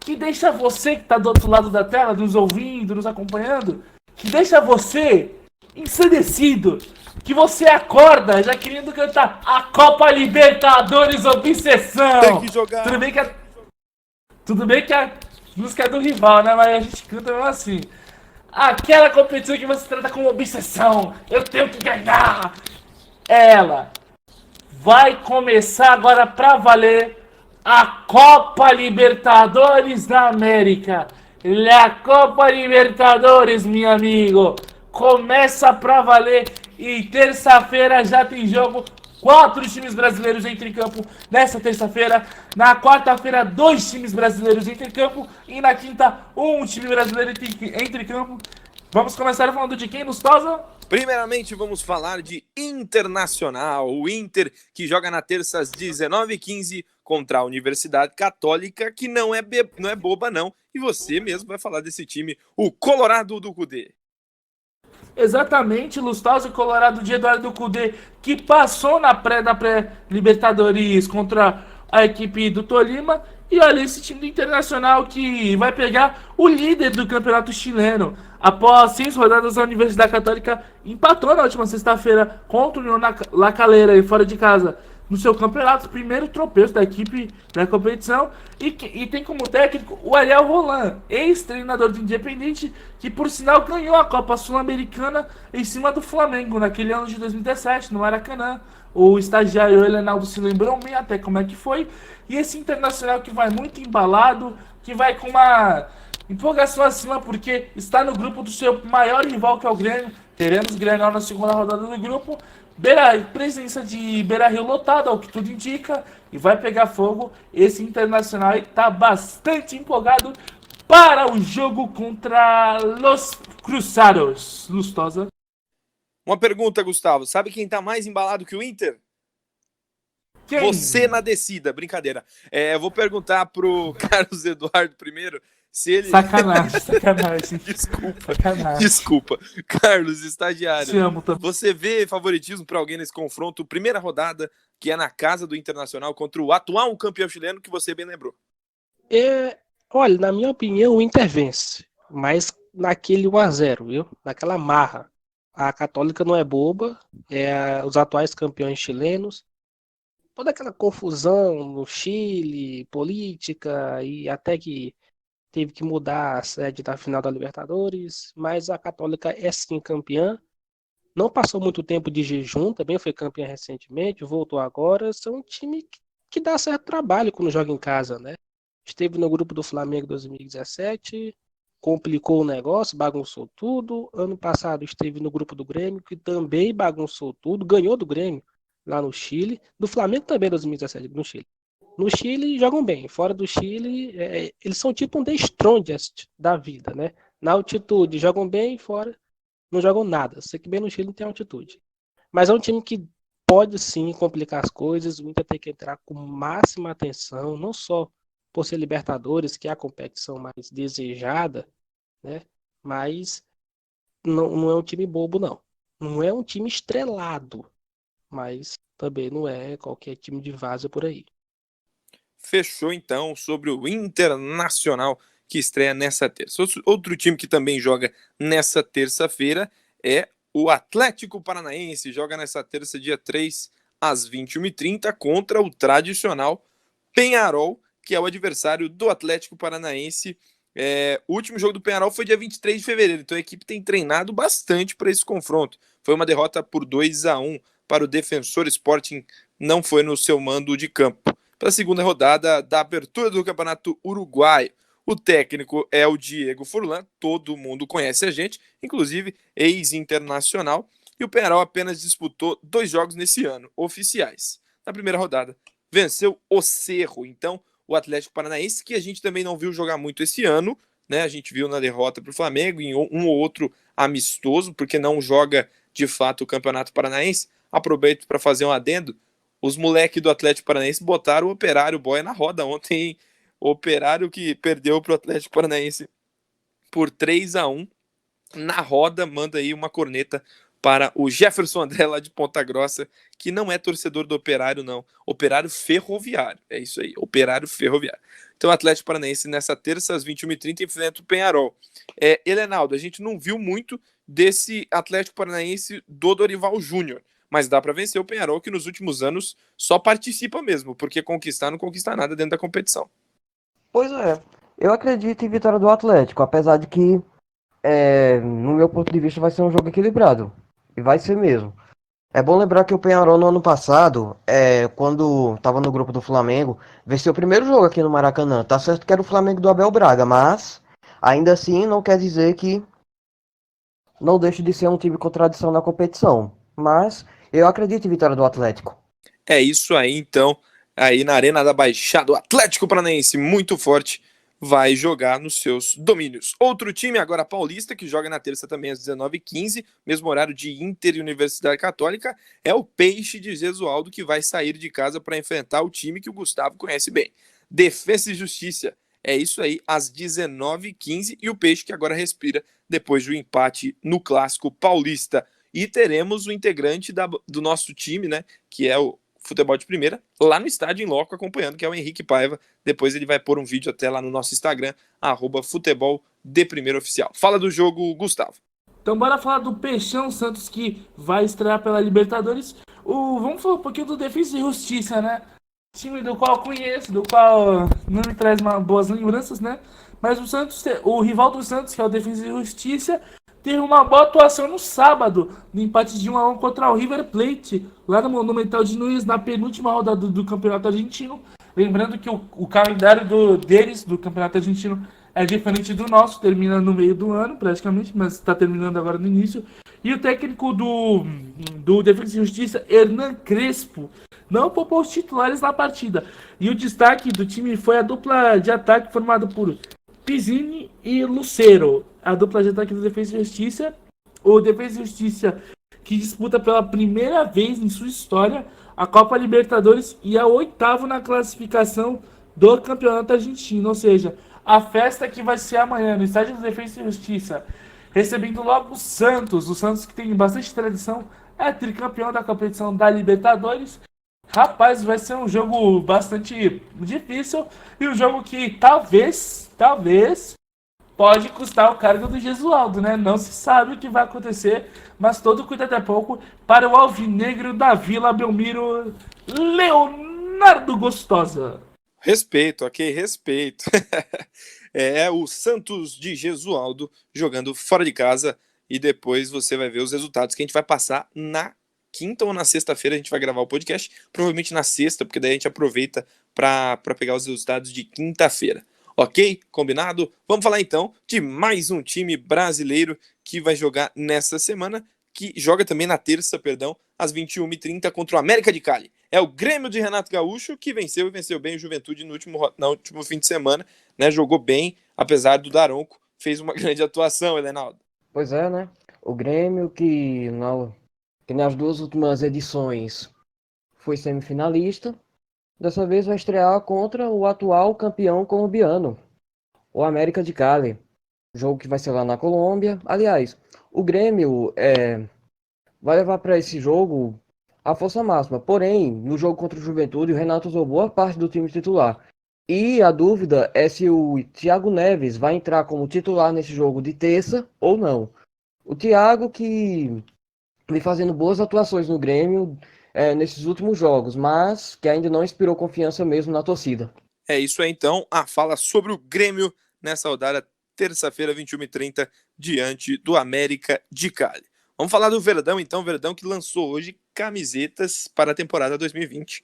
que deixa você que está do outro lado da tela, nos ouvindo, nos acompanhando, que deixa você ensandecido. Que você acorda já querendo cantar a Copa Libertadores Obsessão.
Tem que jogar.
Tudo bem que a música é do rival, né? Mas a gente canta mesmo assim. Aquela competição que você trata como obsessão. Eu tenho que ganhar. Ela vai começar agora pra valer a Copa Libertadores da América. A Copa Libertadores, meu amigo. Começa pra valer. E terça-feira já tem jogo, 4 times brasileiros entram em campo nessa terça-feira. Na quarta-feira, 2 times brasileiros entram em campo. E na quinta, 1 time brasileiro entra em campo. Vamos começar falando de quem, Lustosa?
Primeiramente, vamos falar de Internacional. O Inter, que joga na terça às 19h15 contra a Universidade Católica, que não é boba, não. E você mesmo vai falar desse time, o Colorado do Cudê.
Exatamente, Lustosa, Colorado de Eduardo Cudê, que passou na pré-Libertadores contra a equipe do Tolima. E olha, esse time do Internacional que vai pegar o líder do campeonato chileno. Após 6 rodadas, a Universidade Católica empatou na última sexta-feira contra o União La Calera, fora de casa, no seu campeonato, primeiro tropeço da equipe da competição, e tem como técnico o Ariel Roland, ex-treinador do Independiente, que por sinal ganhou a Copa Sul-Americana em cima do Flamengo, naquele ano de 2017, no Maracanã. O estagiário Helenaldo se lembrou bem até como é que foi, e esse Internacional que vai muito embalado, que vai com Empolgação acima porque está no grupo do seu maior rival, que é o Grêmio. Teremos Grenal na segunda rodada do grupo. Presença de Beira-Rio lotado, ao que tudo indica, e vai pegar fogo. Esse Internacional está bastante empolgado para o jogo contra Los Cruzados. Lustosa.
Uma pergunta, Gustavo. Sabe quem tá mais embalado que o Inter?
Quem?
Você na descida, brincadeira. Eu vou perguntar pro Carlos Eduardo primeiro se ele...
Sacanagem.
Desculpa. Carlos, estagiário.
Te amo também.
Você vê favoritismo para alguém nesse confronto? Primeira rodada, que é na casa do Internacional contra o atual campeão chileno, que você bem lembrou.
Olha, na minha opinião, o Inter vence. Mas naquele 1-0, viu? Naquela marra. A Católica não é boba. Os atuais campeões chilenos. Toda aquela confusão no Chile, política, e até que teve que mudar a sede da final da Libertadores, mas a Católica é sim campeã. Não passou muito tempo de jejum, também foi campeã recentemente, voltou agora. São um time que dá certo trabalho quando joga em casa, né? Esteve no grupo do Flamengo em 2017, complicou o negócio, bagunçou tudo. Ano passado esteve no grupo do Grêmio, que também bagunçou tudo, ganhou do Grêmio lá no Chile, do Flamengo também em 2017, no Chile. No Chile jogam bem, fora do Chile, eles são tipo um The Strongest da vida, né? Na altitude jogam bem, fora não jogam nada. Sei que bem no Chile não tem altitude. Mas é um time que pode sim complicar as coisas, o Inter tem que entrar com máxima atenção, não só por ser Libertadores, que é a competição mais desejada, né? Mas não é um time bobo, não. Não é um time estrelado, mas também não é qualquer time de várzea por aí.
Fechou então sobre o Internacional, que estreia nessa terça. Outro time que também joga nessa terça-feira é o Atlético Paranaense. Joga nessa terça, dia 3, às 21h30, contra o tradicional Peñarol, que é o adversário do Atlético Paranaense. O último jogo do Peñarol foi dia 23 de fevereiro, então a equipe tem treinado bastante para esse confronto. Foi uma derrota por 2-1 para o Defensor Sporting, não foi no seu mando de campo. Para a segunda rodada da abertura do Campeonato Uruguaio, o técnico é o Diego Furlan, todo mundo conhece a gente, inclusive ex-internacional, e o Peñarol apenas disputou 2 jogos nesse ano, oficiais. Na primeira rodada, venceu o Cerro, então o Atlético Paranaense, que a gente também não viu jogar muito esse ano, né? A gente viu na derrota para o Flamengo, em um ou outro amistoso, porque não joga de fato o Campeonato Paranaense. Aproveito para fazer um adendo. Os moleques do Atlético Paranaense botaram o Operário Boia na roda ontem, hein? O Operário que perdeu para o Atlético Paranaense por 3-1 na roda. Manda aí uma corneta para o Jefferson André lá de Ponta Grossa, que não é torcedor do Operário, não. Operário Ferroviário, é isso aí, Operário Ferroviário. Então o Atlético Paranaense nessa terça às 21h30 enfrenta o Peñarol. Helenaldo, a gente não viu muito desse Atlético Paranaense do Dorival Júnior, mas dá para vencer o Peñarol, que nos últimos anos só participa mesmo, porque conquistar não conquista nada dentro da competição.
Pois é, eu acredito em vitória do Atlético, apesar de que, no meu ponto de vista, vai ser um jogo equilibrado. E vai ser mesmo. É bom lembrar que o Peñarol no ano passado, quando estava no grupo do Flamengo, venceu o primeiro jogo aqui no Maracanã. Tá certo que era o Flamengo do Abel Braga, mas ainda assim não quer dizer que não deixe de ser um time com tradição na competição. Mas eu acredito em vitória do Atlético.
É isso aí, então. Aí na Arena da Baixada, o Atlético Paranaense, muito forte, vai jogar nos seus domínios. Outro time, agora paulista, que joga na terça também às 19h15, mesmo horário de Inter e Universidade Católica, é o Peixe de Gesualdo, que vai sair de casa para enfrentar o time que o Gustavo conhece bem. Defesa e Justiça. É isso aí, às 19h15, e o Peixe que agora respira depois do empate no Clássico Paulista. E teremos o integrante do nosso time, né, que é o Futebol de Primeira, lá no estádio em loco acompanhando, que é o Henrique Paiva. Depois ele vai pôr um vídeo até lá no nosso Instagram, @Futebol de Primeira Oficial. Fala do jogo, Gustavo.
Então bora falar do Peixão Santos, que vai estrear pela Libertadores. Vamos falar um pouquinho do Defesa e Justiça, né? Time do qual eu conheço, do qual não me traz boas lembranças, né? Mas o rival do Santos, que é o Defesa e Justiça, teve uma boa atuação no sábado, no empate de 1-1 contra o River Plate, lá no Monumental de Nunes, na penúltima rodada do Campeonato Argentino. Lembrando que o calendário deles, do Campeonato Argentino, é diferente do nosso, termina no meio do ano praticamente, mas está terminando agora no início. E o técnico do Defensa e Justiça, Hernan Crespo, não poupou os titulares na partida. E o destaque do time foi a dupla de ataque formada por Pizzini e Lucero. A dupla de ataque do Defensa e Justiça. O Defensa e Justiça que disputa pela primeira vez em sua história a Copa Libertadores e a oitavo na classificação do Campeonato Argentino. Ou seja, a festa que vai ser amanhã no Estádio do Defensa e Justiça, recebendo logo o Santos que tem bastante tradição, é tricampeão da competição da Libertadores. Rapaz, vai ser um jogo bastante difícil e um jogo que talvez pode custar o cargo do Gesualdo, né? Não se sabe o que vai acontecer, mas todo cuidado é pouco para o alvinegro da Vila Belmiro, Leonardo Gostosa.
Respeito, ok? Respeito. É o Santos de Gesualdo jogando fora de casa e depois você vai ver os resultados que a gente vai passar na quinta ou na sexta-feira. A gente vai gravar o podcast, provavelmente na sexta, porque daí a gente aproveita para pegar os resultados de quinta-feira. Ok? Combinado? Vamos falar então de mais um time brasileiro que vai jogar nessa semana, que joga também na terça, às 21h30 contra o América de Cali. É o Grêmio de Renato Gaúcho que venceu bem o Juventude no último fim de semana, né? Jogou bem, apesar do Daronco, fez uma grande atuação, Helenaldo.
Pois é, né? O Grêmio que nas duas últimas edições foi semifinalista, dessa vez vai estrear contra o atual campeão colombiano, o América de Cali. Jogo que vai ser lá na Colômbia. Aliás, o Grêmio vai levar para esse jogo a força máxima. Porém, no jogo contra o Juventude, o Renato usou boa parte do time titular. E a dúvida é se o Thiago Neves vai entrar como titular nesse jogo de terça ou não. O Thiago que vem fazendo boas atuações no Grêmio nesses últimos jogos, mas que ainda não inspirou confiança mesmo na torcida.
É isso aí então, a fala sobre o Grêmio nessa rodada, terça-feira, 21h30, diante do América de Cali. Vamos falar do Verdão então, Verdão que lançou hoje camisetas para a temporada 2020.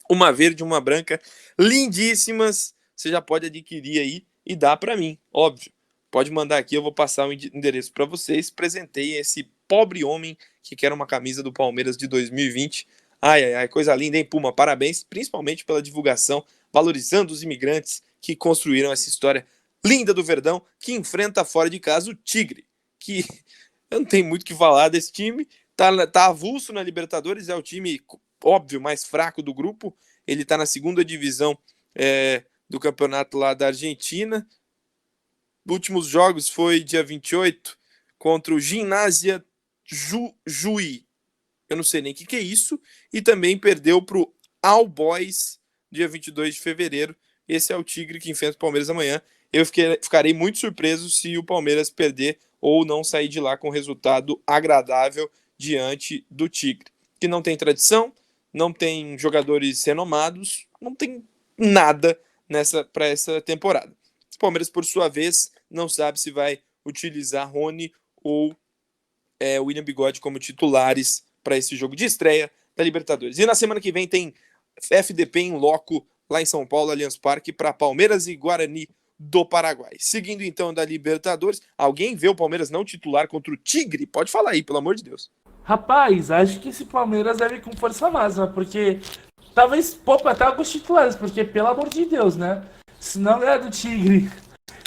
Uma verde e uma branca, lindíssimas, você já pode adquirir aí e dá para mim, óbvio. Pode mandar aqui, eu vou passar o endereço para vocês. Presentei esse pobre homem que quer uma camisa do Palmeiras de 2020. Ai, coisa linda, hein, Puma? Parabéns, principalmente pela divulgação, valorizando os imigrantes que construíram essa história linda do Verdão, que enfrenta fora de casa o Tigre, que eu não tenho muito o que falar desse time, tá avulso na Libertadores, é o time, óbvio, mais fraco do grupo, ele tá na segunda divisão do campeonato lá da Argentina. Últimos jogos foi dia 28 contra o Ginásio Juí. Eu não sei nem o que é isso. E também perdeu para o All Boys dia 22 de fevereiro. Esse é o Tigre que enfrenta o Palmeiras amanhã. Eu ficarei muito surpreso se o Palmeiras perder ou não sair de lá com resultado agradável diante do Tigre. Que não tem tradição, não tem jogadores renomados, não tem nada para essa temporada. O Palmeiras, por sua vez, não sabe se vai utilizar Rony ou William Bigode como titulares para esse jogo de estreia da Libertadores. E na semana que vem tem FDP em loco lá em São Paulo, Allianz Parque, para Palmeiras e Guarani do Paraguai. Seguindo então da Libertadores, alguém vê o Palmeiras não titular contra o Tigre? Pode falar aí, pelo amor de Deus.
Rapaz, acho que esse Palmeiras deve ir com força máxima, porque talvez poupa até alguns titulares, porque pelo amor de Deus, né? Se não é do Tigre,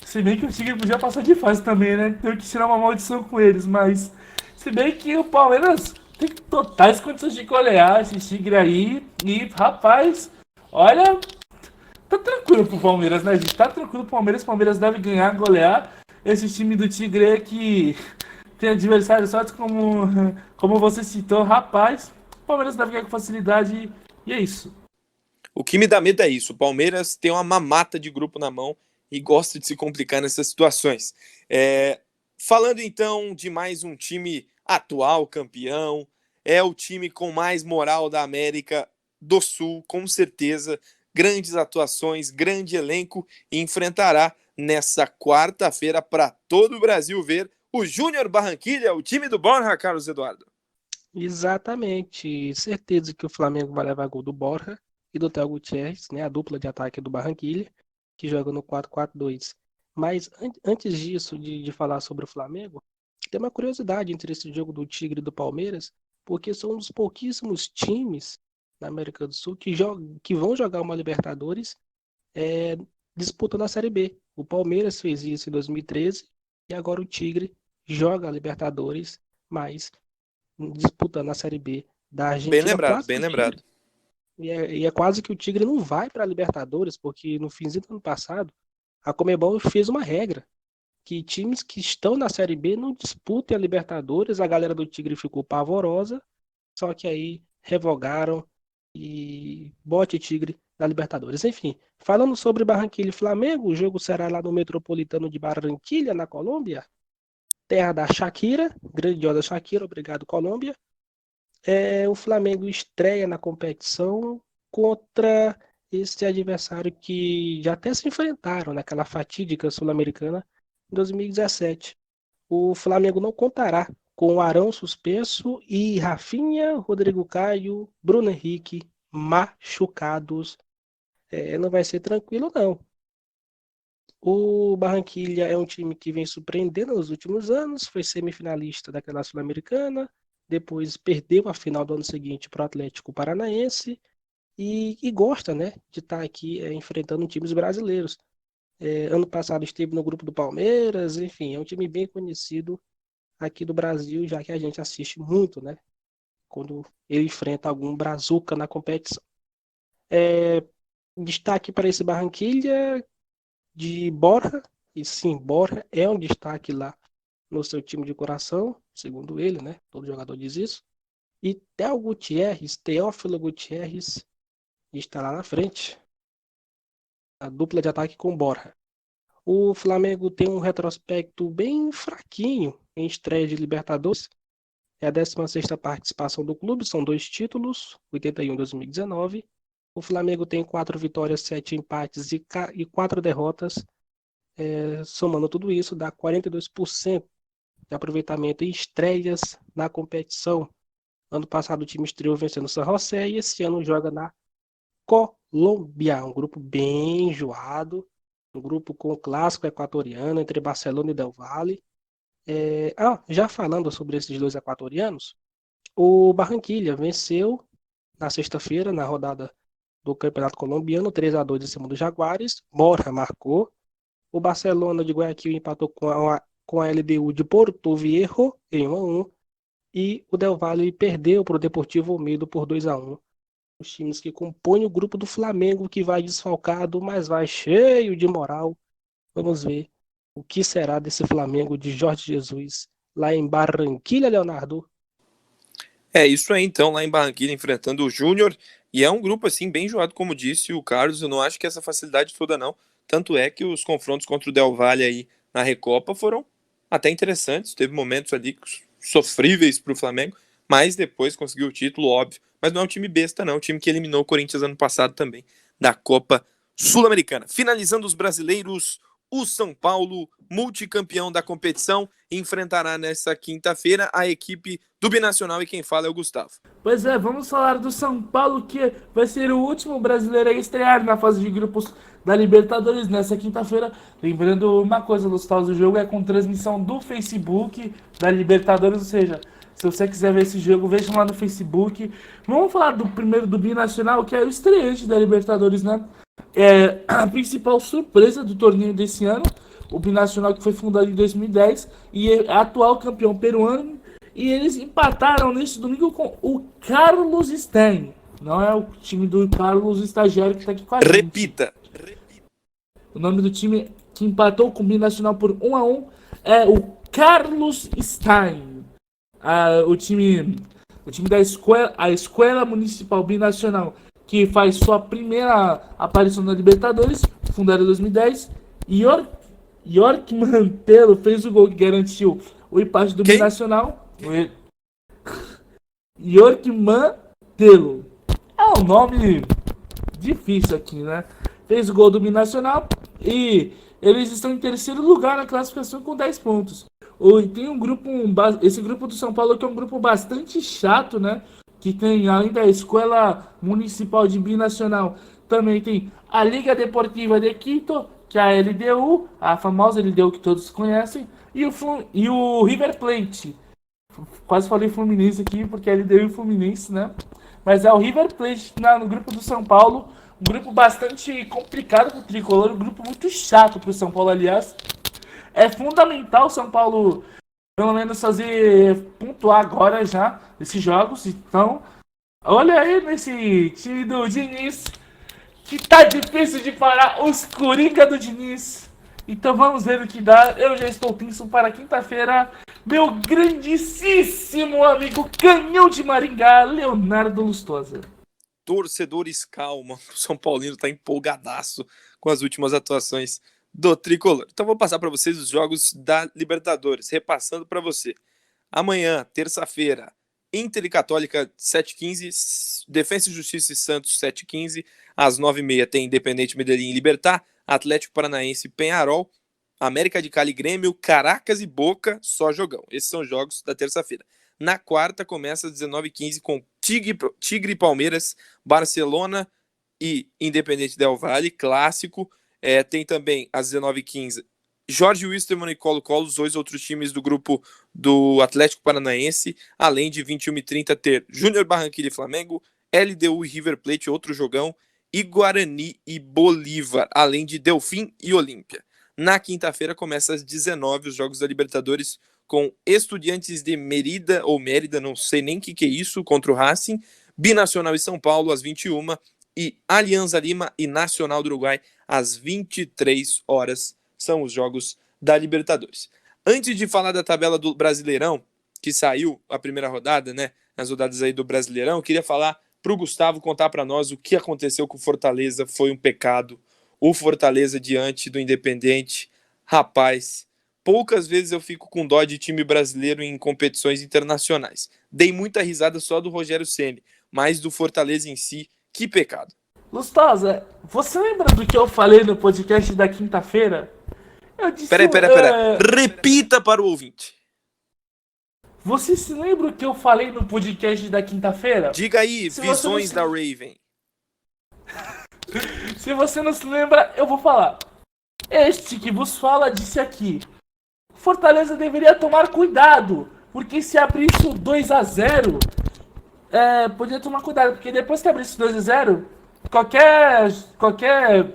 se bem que o Tigre podia passar de fase também, né? Tem que tirar uma maldição com eles, mas se bem que o Palmeiras tem totais condições de golear esse Tigre aí. E, rapaz, olha, tá tranquilo pro Palmeiras, né, gente? Tá tranquilo pro Palmeiras. O Palmeiras deve ganhar, golear. Esse time do Tigre é que tem adversários fortes como você citou. Rapaz, o Palmeiras deve ganhar com facilidade e é isso.
O que me dá medo é isso. O Palmeiras tem uma mamata de grupo na mão e gosta de se complicar nessas situações. Falando então de mais um time atual campeão, é o time com mais moral da América do Sul, com certeza. Grandes atuações, grande elenco, e enfrentará nessa quarta-feira para todo o Brasil ver o Júnior Barranquilla, o time do Borja, Carlos Eduardo.
Exatamente. Certeza que o Flamengo vai levar gol do Borja e do Theo Gutierrez, né, a dupla de ataque do Barranquilla, que joga no 4-4-2. Mas antes disso, de falar sobre o Flamengo, tem uma curiosidade entre esse jogo do Tigre e do Palmeiras, porque são um dos pouquíssimos times na América do Sul que vão jogar uma Libertadores é, disputando a Série B. O Palmeiras fez isso em 2013 e agora o Tigre joga a Libertadores, mas disputando a Série B da
Bem
Argentina.
lembrado,
Quase
bem
que o
lembrado.
Tigre, e é quase que o Tigre não vai para a Libertadores, porque no finzinho do ano passado, a Conmebol fez uma regra que times que estão na Série B não disputem a Libertadores. A galera do Tigre ficou pavorosa, só que aí revogaram e bote Tigre na Libertadores. Enfim, falando sobre Barranquilla e Flamengo, o jogo será lá no Metropolitano de Barranquilla, na Colômbia, terra da Shakira, grandiosa Shakira, obrigado Colômbia. O Flamengo estreia na competição contra esse adversário que já até se enfrentaram naquela fatídica Sul-Americana em 2017. O Flamengo não contará com Arão suspenso e Rafinha, Rodrigo Caio, Bruno Henrique machucados. Não vai ser tranquilo, não. O Barranquilla é um time que vem surpreendendo nos últimos anos, foi semifinalista daquela Sul-Americana, depois perdeu a final do ano seguinte para o Atlético Paranaense e gosta, né, de estar aqui enfrentando times brasileiros. Ano passado esteve no grupo do Palmeiras, enfim, é um time bem conhecido aqui do Brasil, já que a gente assiste muito, né, quando ele enfrenta algum brazuca na competição. Destaque para esse Barranquilla de Borja, e sim, Borja é um destaque lá no seu time de coração, segundo ele, né, todo jogador diz isso. E Teófilo Gutierrez está lá na frente, a dupla de ataque com Borja. O Flamengo tem um retrospecto bem fraquinho em estreia de Libertadores. É a 16ª participação do clube, são 2 títulos, 81 e 2019. O Flamengo tem 4 vitórias, 7 empates e 4 derrotas. Somando tudo isso, dá 42% de aproveitamento em estreias na competição. Ano passado o time estreou vencendo o San José e esse ano joga na Colômbia, um grupo bem enjoado, um grupo com o clássico equatoriano entre Barcelona e Del Valle. Já falando sobre esses 2 equatorianos, o Barranquilla venceu na sexta-feira, na rodada do Campeonato Colombiano, 3-2 em cima do Jaguares. Borja marcou. O Barcelona de Guayaquil empatou com a LDU de Porto Viejo em 1-1. E o Del Valle perdeu para o Deportivo Olmedo por 2-1. Os times que compõem o grupo do Flamengo, que vai desfalcado, mas vai cheio de moral. Vamos ver o que será desse Flamengo de Jorge Jesus lá em Barranquilla, Leonardo.
Isso aí então, lá em Barranquilla, enfrentando o Júnior. E é um grupo assim, bem enjoado, como disse o Carlos. Eu não acho que essa facilidade toda não. Tanto é que os confrontos contra o Del Valle aí na Recopa foram até interessantes. Teve momentos ali sofríveis para o Flamengo, mas depois conseguiu o título, óbvio. Mas não é um time besta, não. É um time que eliminou o Corinthians ano passado também, da Copa Sul-Americana. Finalizando os brasileiros, o São Paulo, multicampeão da competição, enfrentará nessa quinta-feira a equipe do Binacional e quem fala é o Gustavo.
Pois é, vamos falar do São Paulo, que vai ser o último brasileiro a estrear na fase de grupos da Libertadores nessa quinta-feira. Lembrando uma coisa, Los Taus, o jogo é com transmissão do Facebook da Libertadores, ou seja, se você quiser ver esse jogo, veja lá no Facebook. Vamos falar primeiro do Binacional, que é o estreante da Libertadores, né? É a principal surpresa do torneio desse ano, o Binacional, que foi fundado em 2010 e é atual campeão peruano. E eles empataram neste domingo com o Carlos Stein. Não é o time do Carlos Estagiário que está aqui com a gente.
Repita.
O nome do time que empatou com o Binacional por 1-1 é o Carlos Stein. O time da Escola Municipal Binacional, que faz sua primeira aparição na Libertadores, fundada em 2010. York Mantelo fez o gol que garantiu o empate do Binacional. York Mantelo. É um nome difícil aqui, né? Fez o gol do Binacional e eles estão em terceiro lugar na classificação com 10 pontos. Tem esse grupo do São Paulo, que é um grupo bastante chato, né? Que tem, além da Escola Municipal de Binacional, também tem a Liga Deportiva de Quito, que é a LDU, a famosa LDU que todos conhecem, e o River Plate. Quase falei Fluminense aqui, porque é LDU e Fluminense, né? Mas é o River Plate no grupo do São Paulo, um grupo bastante complicado para o Tricolor, um grupo muito chato para o São Paulo, aliás. É fundamental o São Paulo, pelo menos, pontuar agora já nesses jogos. Então, olha aí nesse time do Diniz, que tá difícil de parar os Coringa do Diniz. Então vamos ver o que dá. Eu já estou tenso para quinta-feira. Meu grandíssimo amigo Canhão de Maringá, Leonardo Lustosa.
Torcedores, calma. O São Paulino tá empolgadaço com as últimas atuações do Tricolor. Então vou passar para vocês os jogos da Libertadores, repassando para você. Amanhã, terça-feira, Inter e Católica 7h15, Defensa e Justiça e Santos 7h15, às 9h30 tem Independente Medellín e Libertad, Atlético Paranaense e Peñarol, América de Cali, Grêmio, Caracas e Boca, só jogão. Esses são os jogos da terça-feira. Na quarta começa às 19h15 com Tigre e Palmeiras, Barcelona e Independente Del Valle, clássico. Tem também às 19h15 Jorge Wilstermann e Colo-Colo, os dois outros times do grupo do Atlético Paranaense, além de 21h30 ter Júnior Barranquilla e Flamengo, LDU e River Plate, outro jogão, e Guarani e Bolívar, além de Delfim e Olímpia. Na quinta-feira começa às 19h os jogos da Libertadores com Estudiantes de Mérida, ou Mérida, não sei nem o que é isso, contra o Racing, Binacional e São Paulo às 21h e Alianza Lima e Nacional do Uruguai às 23h. São os jogos da Libertadores. Antes de falar da tabela do Brasileirão, que saiu a primeira rodada, né, nas rodadas aí do Brasileirão, eu queria falar para o Gustavo contar para nós o que aconteceu com o Fortaleza. Foi um pecado. O Fortaleza diante do Independente. Rapaz, poucas vezes eu fico com dó de time brasileiro em competições internacionais. Dei muita risada só do Rogério Ceni, mas do Fortaleza em si, que pecado.
Lustosa, você lembra do que eu falei no podcast da quinta-feira? Eu disse...
Peraí. Repita para o ouvinte.
Você se lembra o que eu falei no podcast da quinta-feira?
Diga aí, visões da Raven.
Se você não se lembra, eu vou falar. Este que vos fala disse aqui: Fortaleza deveria tomar cuidado, porque se abrisse o 2-0, podia tomar cuidado, porque depois que abrisse o 2-0, qualquer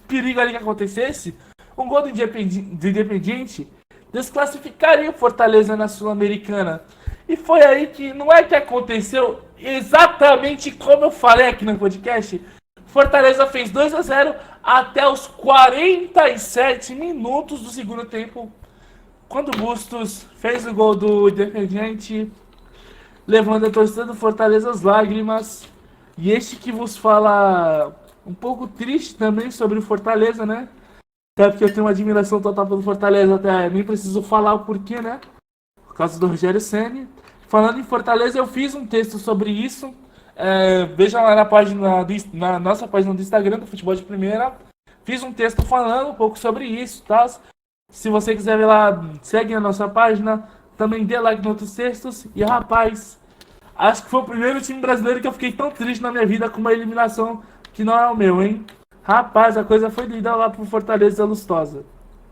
perigo ali que acontecesse, um gol do Independiente desclassificaria o Fortaleza na Sul-Americana. E foi aí que, não é que aconteceu exatamente como eu falei aqui no podcast. Fortaleza fez 2-0 até os 47 minutos do segundo tempo, quando o Bustos fez o gol do Independiente, levando a torcida do Fortaleza às lágrimas. E este que vos fala um pouco triste também sobre o Fortaleza, né? Até porque eu tenho uma admiração total pelo Fortaleza, até nem preciso falar o porquê, né? Por causa do Rogério Ceni. Falando em Fortaleza, eu fiz um texto sobre isso. Veja lá na nossa página do Instagram do Futebol de Primeira. Fiz um texto falando um pouco sobre isso, tá? Se você quiser ver lá, segue a nossa página. Também dê like nos outros textos. E rapaz, acho que foi o primeiro time brasileiro que eu fiquei tão triste na minha vida com uma eliminação que não é o meu, hein? Rapaz, a coisa foi doida lá pro Fortaleza Lustosa.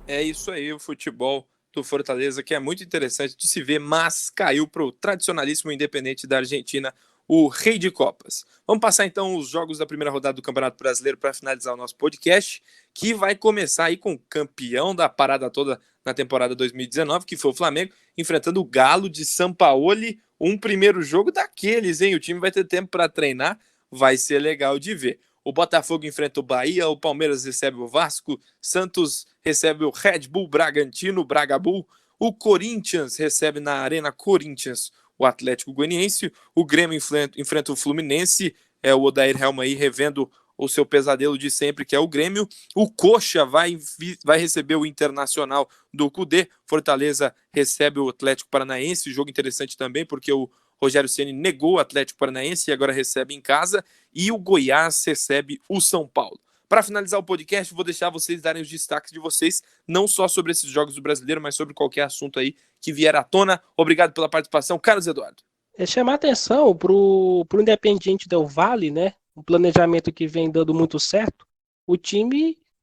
É isso aí, o futebol do Fortaleza, que é muito interessante de se ver, mas caiu pro tradicionalíssimo Independente da Argentina, o Rei de Copas. Vamos passar então os jogos da primeira rodada do Campeonato Brasileiro para finalizar o nosso podcast, que vai começar aí com o campeão da parada toda na temporada 2019, que foi o Flamengo, enfrentando o Galo de Sampaoli. Um primeiro jogo daqueles, hein? O time vai ter tempo para treinar, vai ser legal de ver. O Botafogo enfrenta o Bahia, o Palmeiras recebe o Vasco, Santos recebe o Red Bull Bragantino, Braga Bull, o Corinthians recebe na Arena Corinthians o Atlético Goianiense, o Grêmio enfrenta o Fluminense, o Odair Helma aí revendo o seu pesadelo de sempre, que é o Grêmio. O Coxa vai receber o Internacional do Cudê, Fortaleza recebe o Atlético Paranaense, jogo interessante também, porque o Rogério Ceni negou o Atlético Paranaense e agora recebe em casa, e o Goiás recebe o São Paulo. Para finalizar o podcast, vou deixar vocês darem os destaques de vocês, não só sobre esses jogos do Brasileiro, mas sobre qualquer assunto aí que vier à tona. Obrigado pela participação, Carlos Eduardo.
Chamar atenção pro Independiente Del Valle, né? Um planejamento que vem dando muito certo. O time